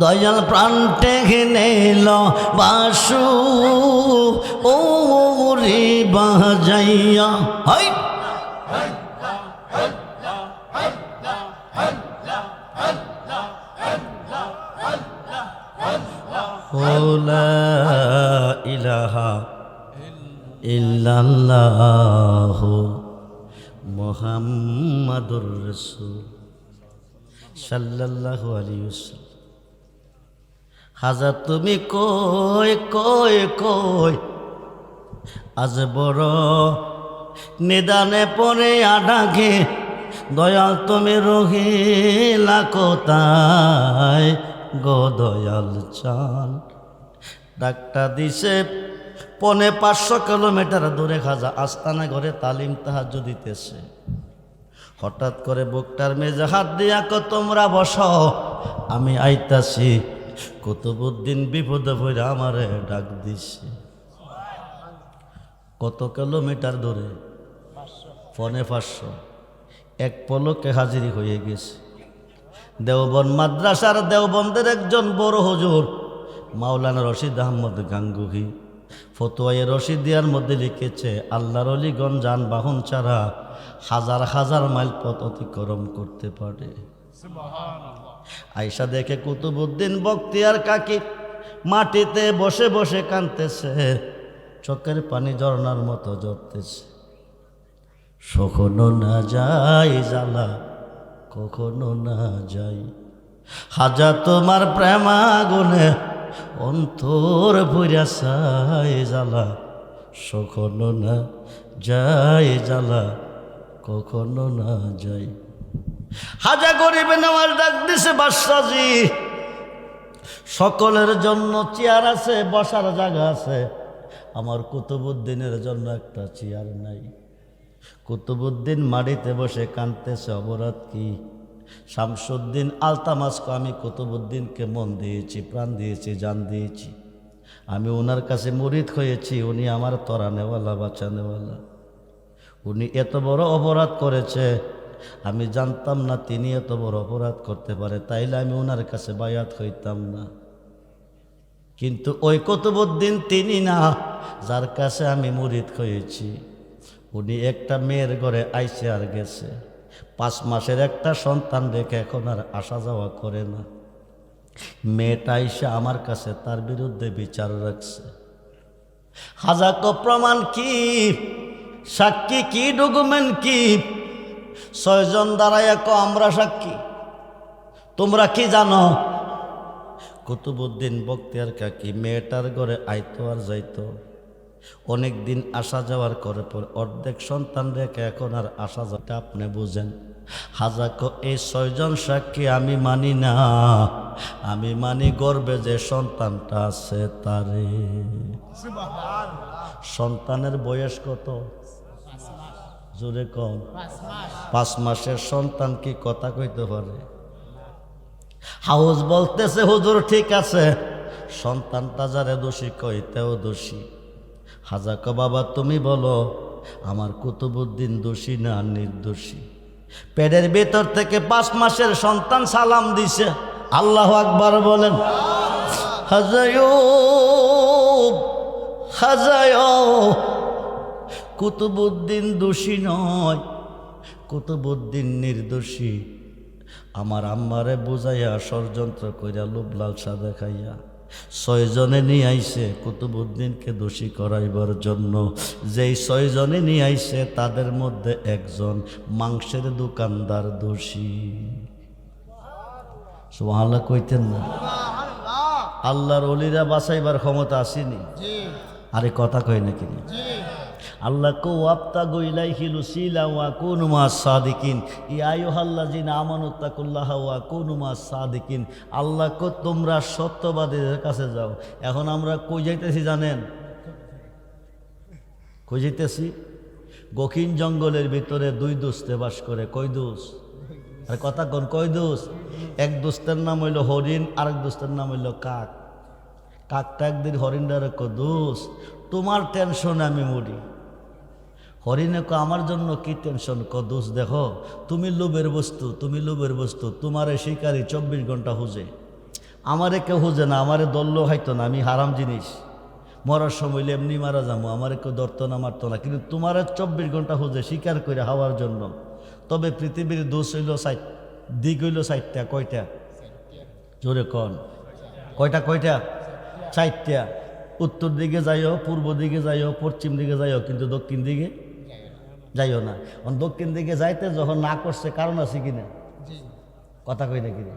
দয়াল প্রাণ টেকে নিল বাসু ও রে বাজাইয়া হাই লা ইলাহা ইল্লাল্লাহ মুহাম্মাদুর রাসূল সাল্লাল্লাহু আলাইহি ওয়াসাল্লাম। হাজার তুমি কই কই কই আজ বড় নিদানে পরে আডাকে দয়াল তুমি রহিলা কোথায় গো দয়াল চান। ডাক্তার দিছে 550 কিলোমিটার দূরে খাজা আস্তানা ঘরে তালিম তাহাজ্জুদ দিতেছে। হঠাৎ করে বুকটার মেজে হাত দিয়া তোমরা বসো আমি আইতাছি। কুতুবউদ্দিন বিপদে পড়ে আমারে ডাক দিছে। কত কিলোমিটার দূরে? 550। এক পলকে হাজিরি হয়ে গেছে। দেওবন্দ মাদ্রাসার দেওবন্দের একজন বড় হুজুর মাওলানা রশিদ আহমদ গাঙ্গুহি ফতোয়ায়ে রশিদিয়ার মধ্যে লিখেছে, আল্লাহর ওলিগণ যানবাহন ছাড়া হাজার হাজার মাইল পথ অতিক্রম করতে পারে। আয়সা দেখে কুতুবউদ্দিন বখতিয়ার কাকি মাটিতে বসে বসে কাঁদতেছে, চোখের পানি ঝর্ণার মতো ঝরতেছে। কখনো না যাই জ্বালা কখনো না যাই, হাজা তোমার প্রেমাগুনে অন্তর ভুইরা চাই জ্বালা, কখনো না যাই জ্বালা কখনো না যাই। হাজা গরিবে নামাজ ডাক দিছে, বাদশাজি সকলের জন্য চেয়ার আছে, বসার জায়গা আছে, আমার কুতুবউদ্দিনের জন্য একটা চেয়ার নাই। কুতুবউদ্দিন মাটিতে বসে কাঁদতেছে, অপরাধ কি? শামসুদ্দিন আলতামাসকো আমি কুতুবউদ্দিনকে মন দিয়েছি, প্রাণ দিয়েছি, জান দিয়েছি। আমি ওনার কাছে মুরিদ হয়েছি, উনি আমার তরানেওয়ালা বাঁচানেওয়ালা। উনি এত বড় অপরাধ করেছে, আমি জানতাম না তিনি এত বড় অপরাধ করতে পারে, তাইলে আমি ওনার কাছে বায়াত হইতাম না। কিন্তু ওই কুতুবউদ্দিন তিনি না, যার কাছে আমি মুরিদ হয়েছি। উনি একটা মেয়ের ঘরে আইসে আর গেছে, 5 মাসের একটা সন্তান রেখে এখন আর আসা যাওয়া করে না। মেয়েটা আইসা আমার কাছে তার বিরুদ্ধে বিচার রাখছে। হাজাকো প্রমাণ কি, সাক্ষী কি, ডকুমেন্ট কি? 6 জন দাঁড়াইয়া আমরা সাক্ষী, তোমরা কি জানো? কুতুবউদ্দিন বখতিয়ার কাকি মেয়েটার ঘরে আইতো আর যাইতো, অনেক দিন আসা যাওয়ার করে পর অর্ধেক সন্তান রেখে এখন আর আসা যাওয়াটা আপনি বুঝেন। হাজাকো এই 6 জন সাক্ষী আমি মানি না, আমি মানি গর্বে যে সন্তানটা আছে তারে। সন্তানের বয়স কত? জোরে কম। 5 মাসের সন্তান কি কথা কইতে পারে? হাউস বলতেছে, হুজুর ঠিক আছে, সন্তানটা যারে দোষী কইতেও দোষী। হাজাকো বাবা তুমি বলো, আমার কুতুবউদ্দিন দোষী না নির্দোষী? পেটের ভেতর থেকে 5 মাসের সন্তান সালাম দিছে, আল্লাহু আকবার বলেন। হাজায়ো কুতুবউদ্দিন দোষী নয়, কুতুবউদ্দিন নির্দোষী। আমার আম্মারে বুঝাইয়া ষড়যন্ত্র কইরা লোভ লালসা দেখাইয়া 6 জনে নিয়ে আইছে কুতুবউদ্দিনকে দোষী করাইবার জন্য। যেই 6 জনে নিয়ে আইছে তাদের মধ্যে একজন মাংসের দোকানদার দোষী। সুবহানাল্লাহ কইতেন না? আল্লাহর ওলিরা বাঁচাইবার ক্ষমতা আসেনি? আরে কথা কয় নাকি? আল্লাহ কো ওয়াবতাগু ইলাইহিল উসিলা ওয়া কুনু মাস সাদিকিন, ইয়া আইয়ুহাল্লাযিনা আমানুত্তাকুল্লাহ ওয়া কুনু মাস সাদিকিন। আল্লাহ কো তোমরা সত্যবাদীদের কাছে যাও। এখন আমরা কই যাইতেছি জানেন? কই যাইতেছি? গখিন জঙ্গলের ভিতরে দুই দোস্তে বাস করে। কই দোস্ত? আর কথা কোন কই দোস্ত? এক দোস্তের নাম হইল হরিণ, আরেক দোস্তের নাম হইল কাক। কাকটা একদিন হরিণটারে কো, দোস্ত তোমার টেনশনে আমি মরি। হরিণে কো আমার জন্য কি টেনশন? ক দোস্ত দেখো তুমি লোভের বস্তু, তুমি লোভের বস্তু, তোমারে শিকারি 24 ঘন্টা হুজে, আমারে কেউ হুজে না, আমারে দল্ল খাইতো না, আমি হারাম জিনিস, মরার সময় এমনি মারা যাবো, আমারে কেউ ধরতো না মারতো না, কিন্তু তোমারে 24 ঘন্টা হুজে শিকার করে হওয়ার জন্য। তবে পৃথিবীর দোষ হইল দিক হইল 4টা। কয়টা? জোরে কন কয়টা? কয়টা? 4টা। উত্তর দিকে যাইও, পূর্ব দিকে যাইও, পশ্চিম দিকে যাইও, কিন্তু দক্ষিণ দিকে যাইও না। দক্ষিণ দিকে যাইতে যখন না করছে কারণ আছে কিনা? কথা কই না কিনা?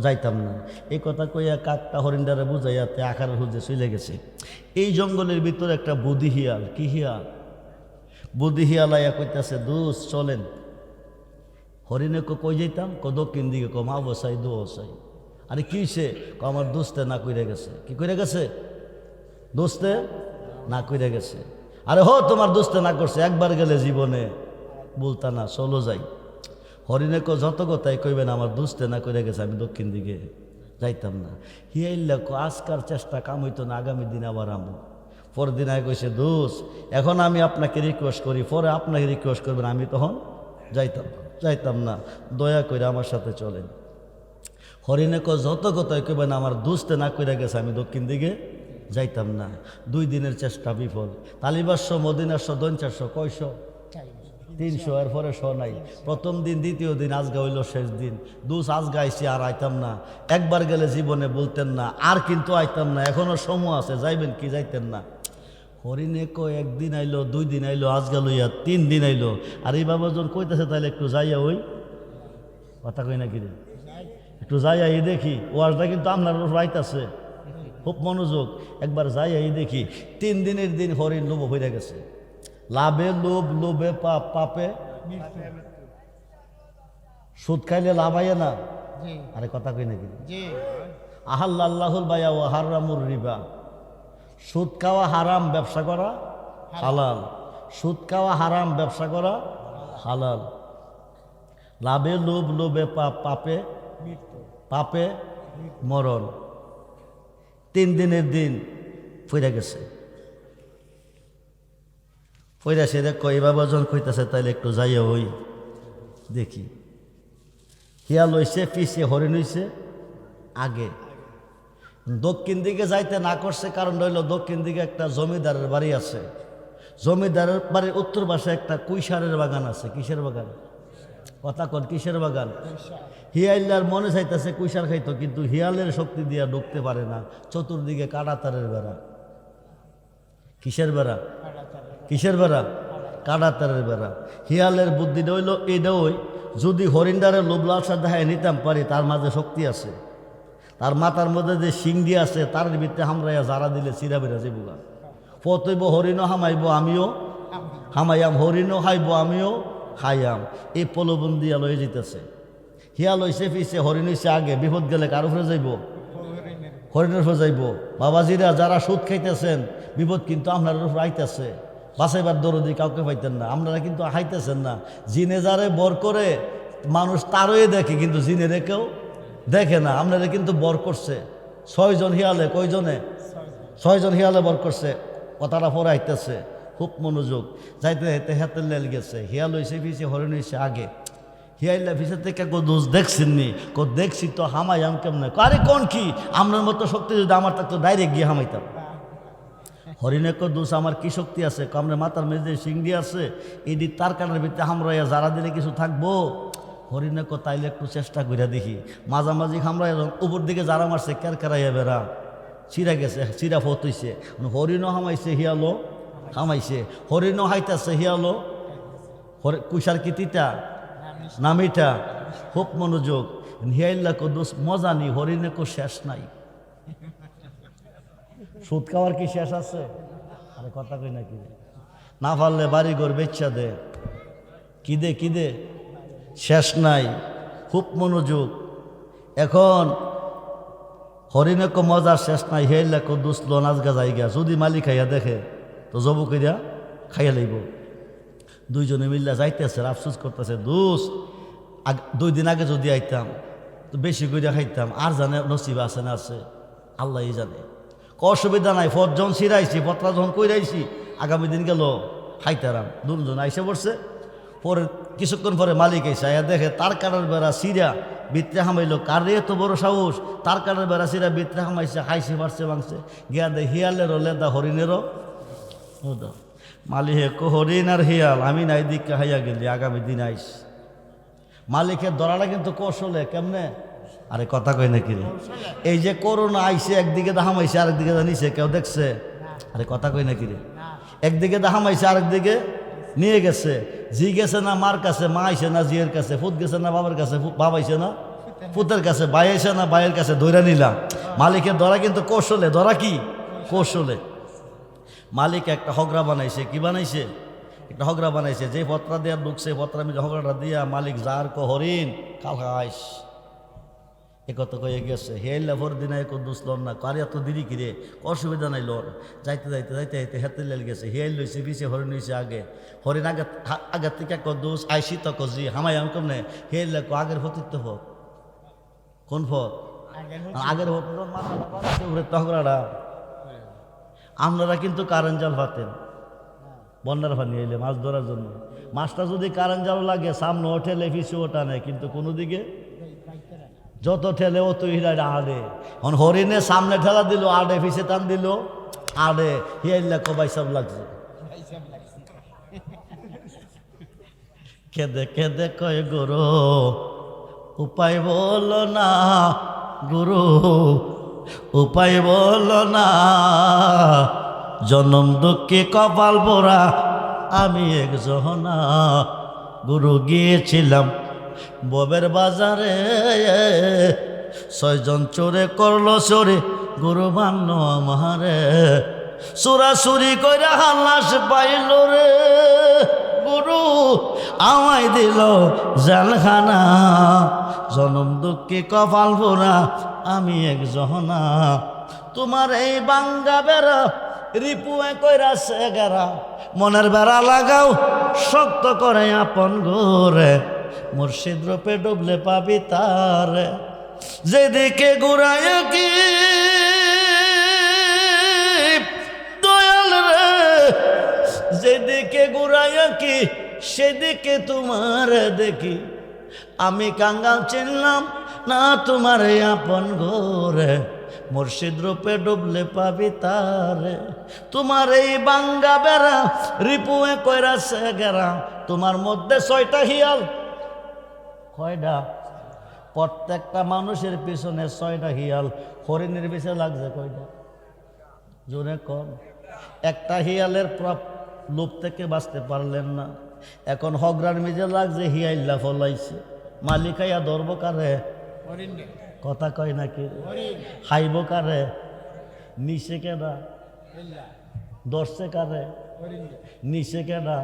যাইতাম না। এই কথা কইয়া কাকটা হরিণদারে বুঝাইয়াতে আকারের হুজে চলে গেছে। এই জঙ্গলের ভিতরে একটা বুদ্ধি হিয়াল, কি হিয়াল? বুদ্ধি হিয়াল আইয়া কইতাছে, দোস্ত চলেন। হরিণে কই যাইতাম? দক্ষিণ দিকে। মা বসাই দো বসাই। আরে কি সে? আমার দোস্তে না কইরে গেছে। কি কইরে গেছে? দোস্তে না কইরে গেছে। আরে হো তোমার দোস্তে না করছে, একবার গেলে জীবনে বলতা না, চলো যাই। হরিণে যত কথাই কইবেন আমার দোস্তে না কইরে গেছে, আমি দক্ষিণ দিকে যাইতাম না। হিয়াইল্লা আজকার চেষ্টা কাম হইতো না, আগামী দিন আবার আমো। পরের দিন আয় কইছে, দোস্ত এখন আমি আপনাকে রিকোয়েস্ট করি, পরে আপনাকে রিকোয়েস্ট করবেন, আমি তখন যাইতাম না, দয়া করে আমার সাথে চলেন। হরিণে যত কথাই কইবেন আমার দোস্তে না কইরা গেছে, আমি দক্ষিণ দিকে যাইতাম না। 2 দিনের চেষ্টা বিফল। তালিবাস্য মদিনাস্য দঞ্চাস্য কয়শ? 300। এর পরে নাই। প্রথম দিন, দ্বিতীয় দিন, আজগা হইল শেষ দিন। দোস্ত আজগা আইসি, আর আইতাম না। একবার গেলে জীবনে বলতেন না, আর কিন্তু আইতাম না, এখনো সময় আছে, যাইবেন কি? যাইতেন না। হরিণে একদিন আইলো, 2 দিন আইলো, আজগা লইয়া 3 দিন আইলো। আর এই বাবা যখন কইতেছে তাহলে একটু যাইয়া ওই কথা কই না কি রে, একটু যাইয়া এই দেখি, ওয়াজটা কিন্তু আপনার রাইতাছে, খুব মনোযোগ, একবার যাইয়া এই দেখি। 3 দিনের দিন হরিণ লোভ হইয়া গেছে। লাভে লোভ, লোভে পাপ, পাপে সুদ খাইলে লাভ আইয়া না? আরে কথা কই নাকি? আহাল্লাহুল বায়া ওয়া হারামুর রিবা। সুদ খাওয়া হারাম, ব্যবসা করা হালাল। সুদ খাওয়া হারাম, ব্যবসা করা হালাল। লাভে লোভ, লোভে পাপ, পাপে পাপে মরণ। 3 দিনের দিন ফিরে গেছে। ফিরে সে কইবা জন কইতাছে তাইলে একটু যাইয়া ওই দেখি। হিয়াল হইছে পিছিয়ে, হরিণ হইছে আগে। দক্ষিণ দিকে যাইতে না করছে কারণ রইল দক্ষিণ দিকে একটা জমিদারের বাড়ি আছে। জমিদারের বাড়ির উত্তর পাশে একটা কুইশারের বাগান আছে। কিসের বাগান? কথা কন, কিসের বাগান? হিয়াইলার মনে চাইতেছে কুইশার খাইতো, কিন্তু হিয়ালের শক্তি দিয়া ঢুকতে পারে না। চতুর্দিকে কাঁটাতারের বেড়া। কিসের বেড়া? কিসের বেড়া? কাঁটাতারের বেড়া। হিয়ালের বুদ্ধিটা হইল এটাই, যদি হরিণদারের লোভ লালসা দেখায় নিতাম পারি, তার মাঝে শক্তি আছে, তার মাথার মধ্যে যে সিংড়ি আছে, তার ভিতরে হামরাইয়া যারা দিলে চিরা বেড়া যাইব। পতইব হরিণও হামাইব, আমিও হামাইয়াম, হরিণও খাইব, আমিও খাইয়াম। এই প্রলোভন দিয়া লয়ে যেতেছে। হিয়াল হইছে পিছে, হরিণ হইছে আগে। বিপদ গেলে কার উপরে যাইব? হরিণের উপরে যাইব। বাবাজিরা যারা সুদ খাইতেছেন, বিপদ কিন্তু আপনার উপরে আইতেছে। বাঁচাইবার দরদি কাউকে পাইতেন না, আপনারা কিন্তু হাইতেছেন না। জিনে যারে বর করে মানুষ তারই দেখে, কিন্তু জিনে রেখেও দেখে না। আপনারা কিন্তু বর করছে 6 জন হিয়ালে। কয়জনে? 6 জন হিয়ালে বর করছে। কথাটা পরে আইতেছে, খুব মনোযোগ। যাইতে যাইতে হাতের লেল গেছে। হিয়াল হইছে পিছে, হরিণ হইছে আগে। হিয়াইলা পিছে থেকে দোষ দেখছেননি? দেখছি তো, হামাইয়াম কেমনে? আরে কোন কি, আপনার মতো শক্তি যদি আমার থাকতো ডাইরেক্ট গিয়ে হামাইতাম। হরিণে দোষ আমার কি শক্তি আছে? আপনার মাথার মেঝে সিংড়ি আছে, এটি তার কানের ভিতরে হামরাইয়া যারা দিলে কিছু থাকবো। হরিণে তাইলে একটু চেষ্টা করে দেখি। মাঝামাঝি হামরাইয়া উপর দিকে যারা মারছে কেরকেরাইয়া বেড়া চিরা গেছে, চিরা ফত হইছে। হরিণও হামাইছে, হিয়ালো হামাইছে। হরিণও হাইতেছে, হিয়ালো। কুইশার কি তিতা না মিঠা? খুব মনোযোগ। হিয়াইল্লা কদুস মজা নি হরিণে কো শেষ নাই। সুদ খাওয়ার কি শেষ আছে? আরে কথা কই না কি না পারলে বাড়ি ঘর বেচ্ছা দে, কি দে শেষ নাই। খুব মনোযোগ। এখন হরিণে কো মজার শেষ নাই, হিয়াইল্লা কদুস লনাজ গাজাই গা যদি মালিক খাইয়া দেখে তো জবু কইরা খাইয়া লইব। দুইজনে মিল্লা যাইতেছে, আফসোস করতেছে, দোষ 2 দিন আগে যদি আইতাম তো বেশি করে খাইতাম, আর জানে নসিব আছে না আছে আল্লাহই জানে। অসুবিধা নাই, ফত যখন ছিড়াইছি, পত্রা যখন কইরাইছি, আগামী দিন গেল খাইতারাম। দুজন আইসে পড়ছে। পরে কিছুক্ষণ পরে মালিক এসে আয়া দেখে তার কাটার বেড়া সিরা বিত্রে হামাইলো। কারে এত বড় সাহস, তার কাটার বেড়া সিরা বিত্রে হামাইছে, খাইছে মারছে মাংসে গিয়া দে হিয়ালেরও লেদা হরিণেরও ওদা। মালিকে কো হরিণ আর হিয়াল আমি নাই দিকে হাইয়া গেলি, আগামী দিন আইস। মালিকের ধরাটা কিন্তু কৌশলে কেমনে, আরে কথা কই নাকি রে? এই যে করোনা আইসে, একদিকে দাহামাইছে আরেকদিকে নিছে, কেউ দেখছে? আরে কথা কই নাকি রে? একদিকে দাহামাইছে আরেকদিকে নিয়ে গেছে। জি গেছে না মার কাছে, মা আইছে না জিয়ের কাছে, ফুত গেছে না বাবার কাছে, বাবা আইছে না ফুতের কাছে, ভাই আইছে না ভাইয়ের কাছে, ধইরা নিলাম। মালিকের ধরা কিন্তু কৌশলে, ধরা কি কৌশলে। মালিক একটা হগরা বানাইছে। কি বানাইছে? একটা হগরা বানাইছে। যে পত্রা দেওয়ার ঢুকছে, পত্রা মিলে হগরাটা দিয়া মালিক যার কো হরিণ কাল খাইস একত কয়ে গেছে। হেল্লা ভোর দিন এক দুসলন না, কার এত দেরি কিরে, অসুবিধা নাই লোর। যাইতে যাইতে যাইতে যাইতে হেতে লেল গেছে। হেল লইছে পিছিয়ে, হরিণ হইছে আগে। হরিণ আগের থেকে কদুস আইসি তো কজি হামাই আমি কমনে হেল লেখো আগের ফতিত্ব হোক। কোন ফত? আগের ফত তহরাটা। আপনারা কিন্তু কারেন্ট জাল পাতেন বন্যার পানি এলে মাছ ধরার জন্য। মাছটা যদি কারেন্ট জাল লাগে, সামনে ওঠেলে পিছু ওটা নেই, কিন্তু কোনো দিকে যত ঠেলে অত হিরা আড়ে। এখন হরিণে সামনে ঠেলা দিল আড়ে, পিছে টান দিল আড়ে, হিয়াইল্লা কবাই সব লাগছে। কেদে কেদে কয় গুরু উপায় বলো না, গুরু উপায় বলো না, জনম দুঃখে কপাল পোড়া আমি এক জহনা। গুরু গিয়েছিলাম ববের বাজারে, 6 জন চোরে করলো চোরে, গুরু মান্য আমারে। চুরাচুরি কইরা হাল্লাস পাইল রে, গুরু আমায় দিল জালখানা। জনম দুঃখে কপাল পোড়া আমি এক জহনা। তোমার এই বাঙ্গা বেড়া রিপুয়ে কইরাছে গেরা, মনের বেড়া লাগাও শক্ত করে আপন গোরে। মুর্শিদ রূপে ডুবলে পাবি তারে, যেদিকে ঘুরায় কি দয়াল রে, যেদিকে ঘুরায় কি সেদিকে তোমার দেখি। আমি কাঙ্গাল চিনলাম না তোমার আপন গোরে, মুর্শিদ রূপে ডুবলে পাবি তারে। তোমার এই বাঙ্গা বেড়া রিপুয়ে কইরাছে গেরা, তোমার মধ্যে 6টা হিয়াল। কয়টা? প্রত্যেকটা মানুষের পিছনে 6টা হিয়াল। হরিণের পিছনে লাগছে কয়টা? জোরে কম। একটা হিয়ালের লোভ থেকে বাঁচতে পারলেন না, এখন হগরার মিজে লাগছে, হিয়াইল্লা ফলাইছে। মালিকাইয়া ধরবো কারে? কথা কয় নাকি? খাইব কারে? নিচে কেডা? দর্শে কারে? নিচে কেডা?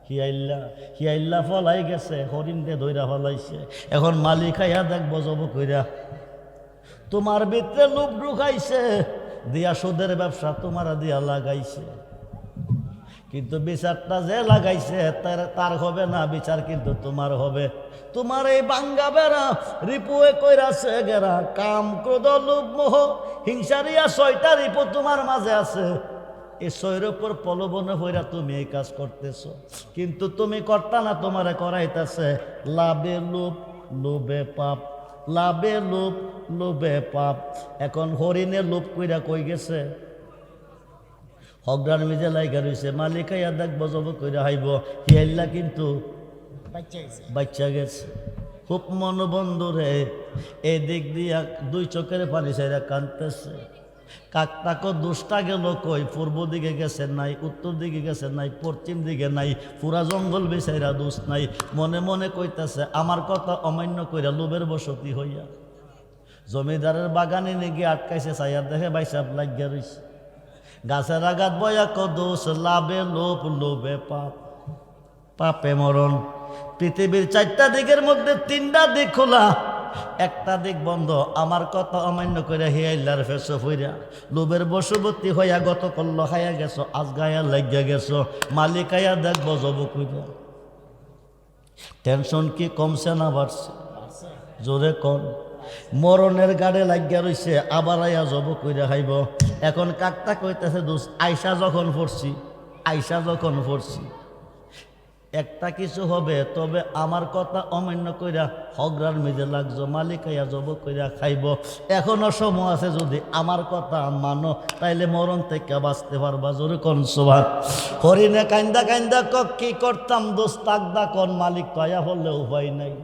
হিয়াইল্লা। হিয়াইল্লা ফলাই গেছে, হরিণ দিয়ে ধইরা ফলাইছে। এখন মালিক আইয়া দেখবো জব কইরা। তোমার ভিতরে লোভ ঢুকাইছে, দিয়া সুদের ব্যবসা তোমার দিয়া লাগাইছে, কিন্তু বিচারটা যে লাগাইছে তার হবে না, বিচার কিন্তু তোমার হবে। তোমার এই বাঙ্গা বেড়া রিপুয়ে কইরাছে গেরা, কাম ক্রোধ লোভ মোহ হিংসারিয়া 6টা রিপু তোমার মাঝে আছে। এই 6-এর উপর প্রলোভনে হইরা তুমি এই কাজ করতেছ, কিন্তু তুমি করতা না, তোমারে করাইতেছে। লাভে লোভ লোভে পাপ, লাভে লোভ লোভে পাপ। এখন হরিণে লোভ কইরা কই গেছে? হগরার মিজে লাইগা রইছে। মালিক আইয়া দেখবো জব কইরা হাইব, হিয়াইল্লা কিন্তু বাচ্চা গেছে। খুব মন বন্ধু রে, এই দিক দিয়া 2 চোখের পানি ছাইরা কাঁদতেছে। কাকটাকে দুষ্টা গেল কই, পূর্ব দিকে গেছে নাই, উত্তর দিকে গেছে নাই, পশ্চিম দিকে নাই, পুরা জঙ্গল বেচাইরা দোষ নাই। মনে মনে কইতাছে আমার কথা অমান্য কইরা লোভের বসতি হইয়া জমিদারের বাগানে নিয়ে গিয়ে আটকাইছে। চাইয়া দেখে বাইসাব লাগিয়া রইছে। গাছের আঘাত বয়া কদোষ, লাভে লোভ, লোভে পাপ, পাপে মরণ। পৃথিবীর 4টা দিকের মধ্যে 3টা দিক খোলা, একটা দিক বন্ধ। আমার কথা অমান্য করে হিয়াইলার ফেস হইরা লোভের বশবর্তী হইয়া গত কল্ল খাইয়া গেছো, আজ গায়া লাগিয়া গেছো। মালিক আইয়া দেখবো জব কইরা। টেনশন কি কমছে না বাড়ছে? জোরে কম। মরণের গাড়ে লাগিয়া রইছে, আবার আইয়া জব কইরা খাইব। এখন কাকটা কইতেছে দোস্ত, আইসা যখন পড়ছি একটা কিছু হবে, তবে আমার কথা অমান্য কইরা হগরার মেজে লাগছো, মালিক আইয়া জব কইরা খাইব। এখনো সময় আছে, যদি আমার কথা মানো তাইলে মরণ থেকে বাঁচতে পারবা। জোরে কোন সুবহান। হরিণে কান্দা কান্দা কি করতাম দোস্ত, তাকদা কোন মালিক পাইয়া বললে উপায় নাই।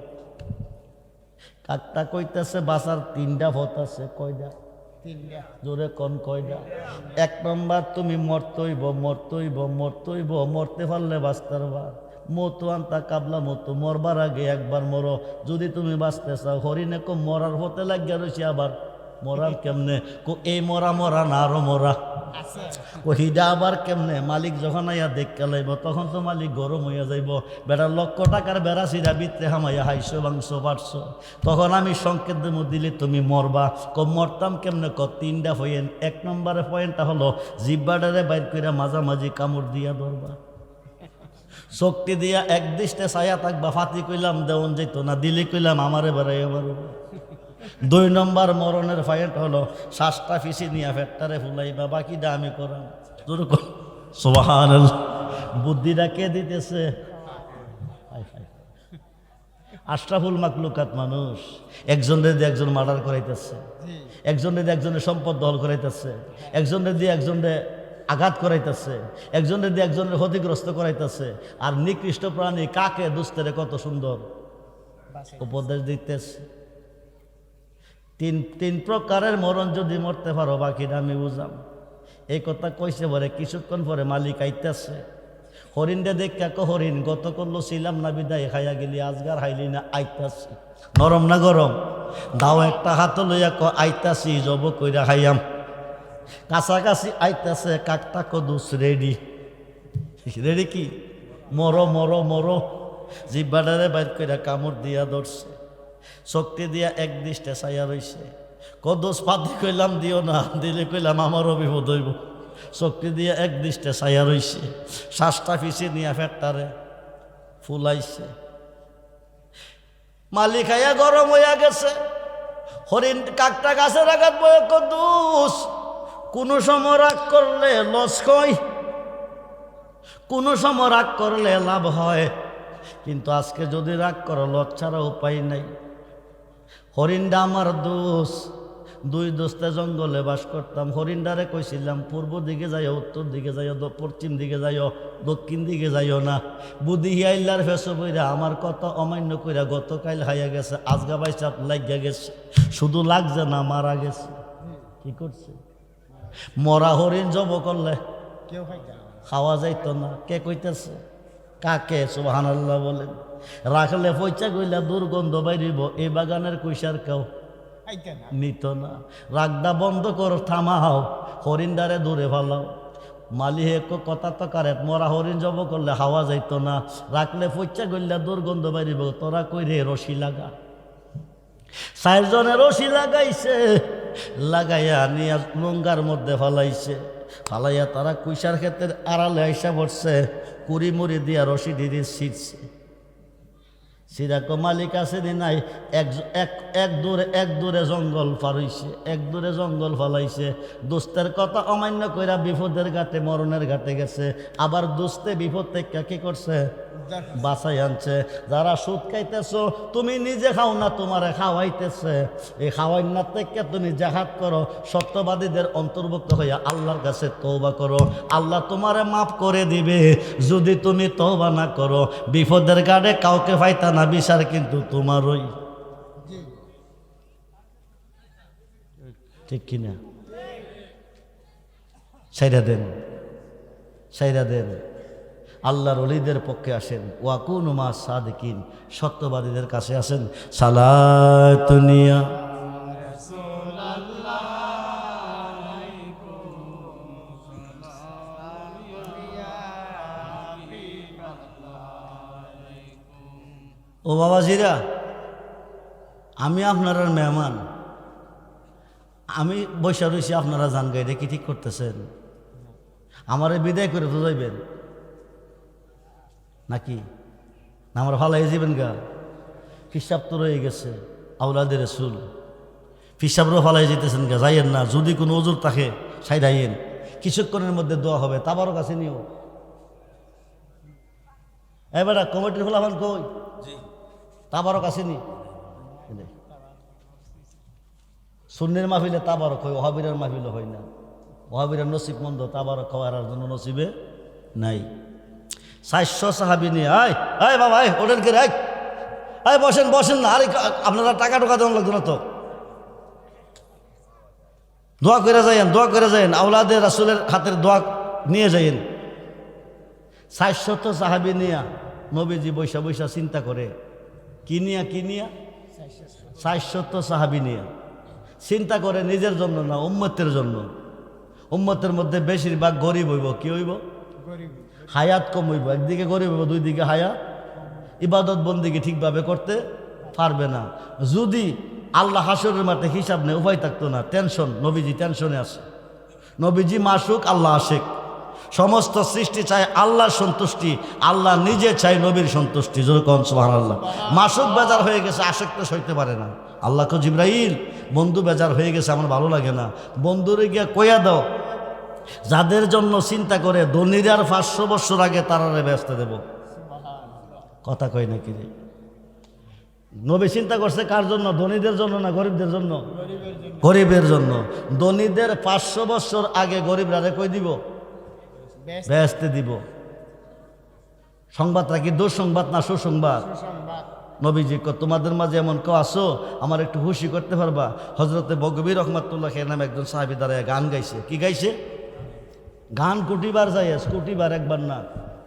কাকটা কইতেছে বাঁচার 3টা পথ আছে। কয়টা? 3টা। জোরে কোন কয়টা? 1 নম্বর, তুমি মরতইব, মরতে পারলে বাঁচতে পারবা। মতো আনতা কাবলা মতো, মরবার আগে একবার মরো যদি তুমি বাঁচতে চাও। হরিণে কো মরার হতে লাগিয়া রয়েছে, আবার মরার কেমনে? কো এই মরা না আরো মরা কহিদা আবার কেমনে? মালিক যখন আইয়া দেখতে লাইব তখন তো মালিক গরম হইয়া যাইব। বেটা 1,00,000 টাকার বেড়াছিরা বিত্রে হামাইয়া হাইছো বাংশ পারছো, তখন আমি সংকেত দেব দিলে তুমি মরবা। মরতাম কেমনে? 3টা পয়েন্ট। 1 নম্বরের পয়েন্টটা হলো জিব্বাডারে বাইর কইরা মাঝামাঝি কামড় দিয়া ধরবা। শক্তি দিয়া একদৃষ্টে ছায়া থাকবা। ফাতি কইলাম দেওন যেত না, দিলি কইলাম আমারে বেড়াই আমার। 2 নম্বর মরণের পয়েন্ট হলো শ্বাসটা ফিসি নিয়ে ফেটটারে ফুলাইবা, বাকিটা আমি করাম। সুবহানাল্লাহ। বুদ্ধিটা কে দিতেছে? আশরাফুল মাকলুকাত মানুষ। একজনের দিয়ে একজন মার্ডার করাইতেছে, একজনের দিয়ে একজনের সম্পদ দখল করাইতেছে, একজনের দিয়ে একজনের আঘাত করাইতেছে, একজনের দিয়ে একজনের ক্ষতিগ্রস্ত করাইতেছে। আর নিকৃষ্ট প্রাণী কাকে দুস্তেরে কত সুন্দর উপদেশ দিতেছে। 3 প্রকারের মরণ যদি মরতে পারো, বাকিটা আমি বুঝাম। এই কথা কইছে বলে কিছুক্ষণ পরে মালিক আইতেছে। হরিণটা দেখা কো হরিণ, গত করলো ছিলাম না বিদায় খাইয়া গেলি, আজগার হাইলি না আইতাছি। নরম না গরম? দাও একটা হাত লইয়া ক আইতাছি, জব কইরা খাইয়াম। কাছাকাছি আইতাছে, কাকটা কদুস রেডি। রেডি কি? মরো মরো মরো। জিব্বাডারে বাইর কইরা কামড় দিয়া ধরছে, শক্তি দিয়া একদৃষ্টে ছাইয়া রইছে। কদুস পাতি কইলাম দিও না, দিলে কইলাম আমারও বিপদ হইব। শক্তি দিয়া একদৃষ্টে ছাইয়া রইছে, শ্বাসটা ফিসে নিয়ে ফেটটারে ফুলাইছে। মালিক খাইয়া গরম হইয়া গেছে। হরিণ কাকটা গাছের আঘাত বয়ে কদুস, কোনো সময় রাগ করলে লস হয়, কোনো সময় রাগ করলে লাভ হয়, কিন্তু আজকে যদি রাগ করো লস ছাড়া উপায় নাই। হরিণটা আমার দোষ। 2 দোস্তে জঙ্গলে বাস করতাম। হরিণডারে কইছিলাম পূর্ব দিকে যাইও, উত্তর দিকে যাইও, পশ্চিম দিকে যাইও, দক্ষিণ দিকে যাইও না। বুদ্ধি হিয়াইলার ফেসো বইরা আমার কথা অমান্য কইরা গতকাল হাইয়া গেছে, আজগা বাইসাপ লাগিয়া গেছে। শুধু লাগছে না, মারা গেছে। কি করছে? মরা হরিণ জব করলে খাওয়া যাইতো না। কে কইতেছে? কাকে? সুবহানাল্লাহ বলেন। রাখলে পয়সা গইলা দুর্গন্ধ বাইরিব, এই বাগানের কুইসার কেউ নিত না। রাগদা বন্ধ কর, থামাও, হরিণদারে দূরে ভালাও। মালিহে কথা তো কারে, মরা হরিণ জব করলে হাওয়া যাইতো না, রাখলে পয়সা গইলা দুর্গন্ধ বাইরিব। তোরা কই রে? রশি লাগা। 4 জনে রশি লাগাইছে, লাগাইয়া নিয়ে লঙ্গার মধ্যে ফালাইছে। ফালাইয়া তারা কুইসার ক্ষেত্রে আড়ালে আইসা পড়ছে, কুড়ি মুড়ি দিয়া রশি দিয়ে ছিটছে। সিরাকো মালিক আছে দি নাই, এক দূরে জঙ্গল ফারইছে, এক দূরে জঙ্গল ফালাইছে। দোস্তের কথা অমান্য কইরা বিপদের ঘাটে, মরণের ঘাটে গেছে। আবার দোস্তে বিপদ থেকে কি করছে? বাঁচাই আনছে। যারা সুদ খাইতেছো, তুমি নিজে খাও না, তোমারে খাওয়াইতেছে। এই খাওয়াইনার থেকে তুমি জাহাদ করো, সত্যবাদীদের অন্তর্ভুক্ত হইয়া আল্লাহর কাছে তওবা করো। আল্লাহ তোমারে মাফ করে দিবে যদি তুমি তওবা না করো। বিপদের ঘাটে কাউকে পাইতা না, বিচার কিন্তু তোমারই। ঠিক কিনা? সাইরা দেন, সাইরা দেন। আল্লাহর ওলিদের পক্ষে আসেন, ওয়াকুনু মা সাদিকিন, সত্যবাদীদের কাছে আসেন। সালাতুনিয়া ও বাবাজিরা, আমি আপনার মেহমান, আমি বৈশা রয়েছি, আপনারা জান গাইডে কি ঠিক করতেছেন? আমারে বিদায় করে তো যাইবেন নাকি? না আমার ভালাই যাবেন গা? ফিসাব তো রয়ে গেছে, আউলাদের রাসূল ফিসাবরও ফালাই যেতেছেন গা, যাইয়েন না। যদি কোনো ওজুর থাকে সাইডাইয়েন, কিছুক্ষণের মধ্যে দোয়া হবে। তাবারও কাছে নিও। এবারে কমিটির ফলাফান কই? তাবারও কাছে নি। সুন্নির মাহফিলে তাবারক হয়, ওহাবিরের মাহফিলে হয় না। ওহাবিরের নসিব মন্দ, তাবারক খাওয়ার জন্য নসিবে নাই। 400 সাহাবী নিয়ে আয় আয় বাবা, আয় ওঠেন কে, আয় আয় বসেন বসেন না। আরে আপনারা টাকা টোকা দেওয়া লাগতো না তো? দোয়া করে যাইয়েন, দোয়া করে যাইয়েন, আউলাদের রাসূলের হাতের দোয়া নিয়ে যাইয়েন। 400 সাহাবী নিয়া নবীজি বৈশা বৈশা চিন্তা করে, কি নিয়া 400 সাহাবী নিয়া চিন্তা করে, নিজের জন্য না, উম্মতের জন্য। উম্মতের মধ্যে বেশিরভাগ গরিব হইব। কি হইব? হায়াত কম হইব। একদিকে গরিব হইব, দুই দিকে হায়াত, ইবাদত বন্দিকে ঠিকভাবে করতে পারবে না। যদি আল্লাহ হাসরের মাঠে হিসাব নেই, উপায় থাকতো না। টেনশন, নবীজি টেনশনে আছে। নবীজি মাসুক, আল্লাহ আশেক। সমস্ত সৃষ্টি চায় আল্লাহর সন্তুষ্টি, আল্লাহ নিজে চায় নবীর সন্তুষ্টি। জোরে কোন সুবহানাল্লাহ। মাসুক বেজার হয়ে গেছে, আশেক তো সইতে পারে না। আল্লাহকে জিবরাইল, বন্ধু বেজার হয়ে গেছে, আমার ভালো লাগে না। বন্ধুরে গিয়া কইয়া দাও, যাদের জন্য চিন্তা করে ধনীরা 500 বছর আগে তারারে ব্যস্ত দেব। কথা কয় নাকি রে? নবী চিন্তা করছে কার জন্য? ধনীদের জন্য না গরিবদের জন্য? গরিবের জন্য। ধনীদের 500 বছর আগে গরিবরা কই দিব? ব্যস্ত দিব। সংবাদটা কি দুঃসংবাদ না সুসংবাদ? নবীজি তোমাদের মাঝে এমন কেউ আসো আমার একটু খুশি করতে পারবা? হযরতে বগবী রহমাতুল্লাহ এর নামে একজন সাহাবী দাঁড়ায় গান গাইছে। কি গাইছে? গান কোটিবার যায়, কোটিবার একবার না।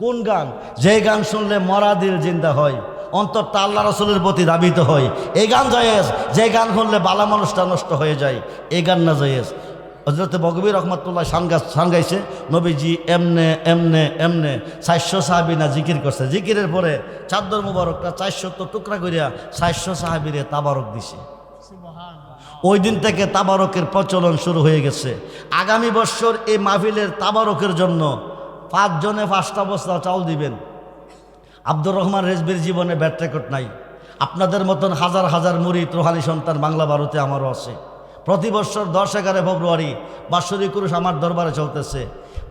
কোন গান? যে গান শুনলে মরা দিল জিন্দা হয়, অন্তরটা আল্লাহ রাসূলের প্রতি ধাবিত হয়, এই গান জায়েজ। যে গান শুনলে বালা মানুষটা নষ্ট হয়ে যায়, এই গান না জায়েজ। হযরতে বগবী রহমাতুল্লাহ শান গাইছে, নবীজি এমনে এমনে এমনে 400 সাহাবী না জিকির করছে। জিকিরের পরে চাদর মুবারকটা 400 টুকরা করিয়া 400 সাহাবীরে তাবারক দিছে। ওই দিন থেকে তাবারকের প্রচলন শুরু হয়ে গেছে। আগামী বছর এই মাহফিলের তাবারকের জন্য 5 জনে 5টা বস্তা চাউল দিবেন। আব্দুর রহমান রেজবির জীবনে ব্যাট রেকর্ড নাই। আপনাদের মতন হাজার হাজার মুরিদ রুহানি সন্তান বাংলা ভারতে আমারও আছে। প্রতি বছর 10-11 ফেব্রুয়ারি বাৎসরিক উরুস আমার দরবারে চলতেছে।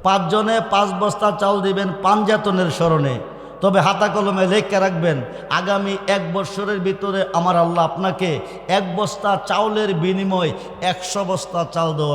5 জনে 5 বস্তা চাউল দিবেন পাঞ্জাতনের স্মরণে। তবে হাতা কলমে লেখা রাখবেন, আগামী 1 বছরের ভিতরে আমার আল্লাহ আপনাকে 1 বস্তা চাউলের বিনিময়ে 100 বস্তা চাল দেওয়া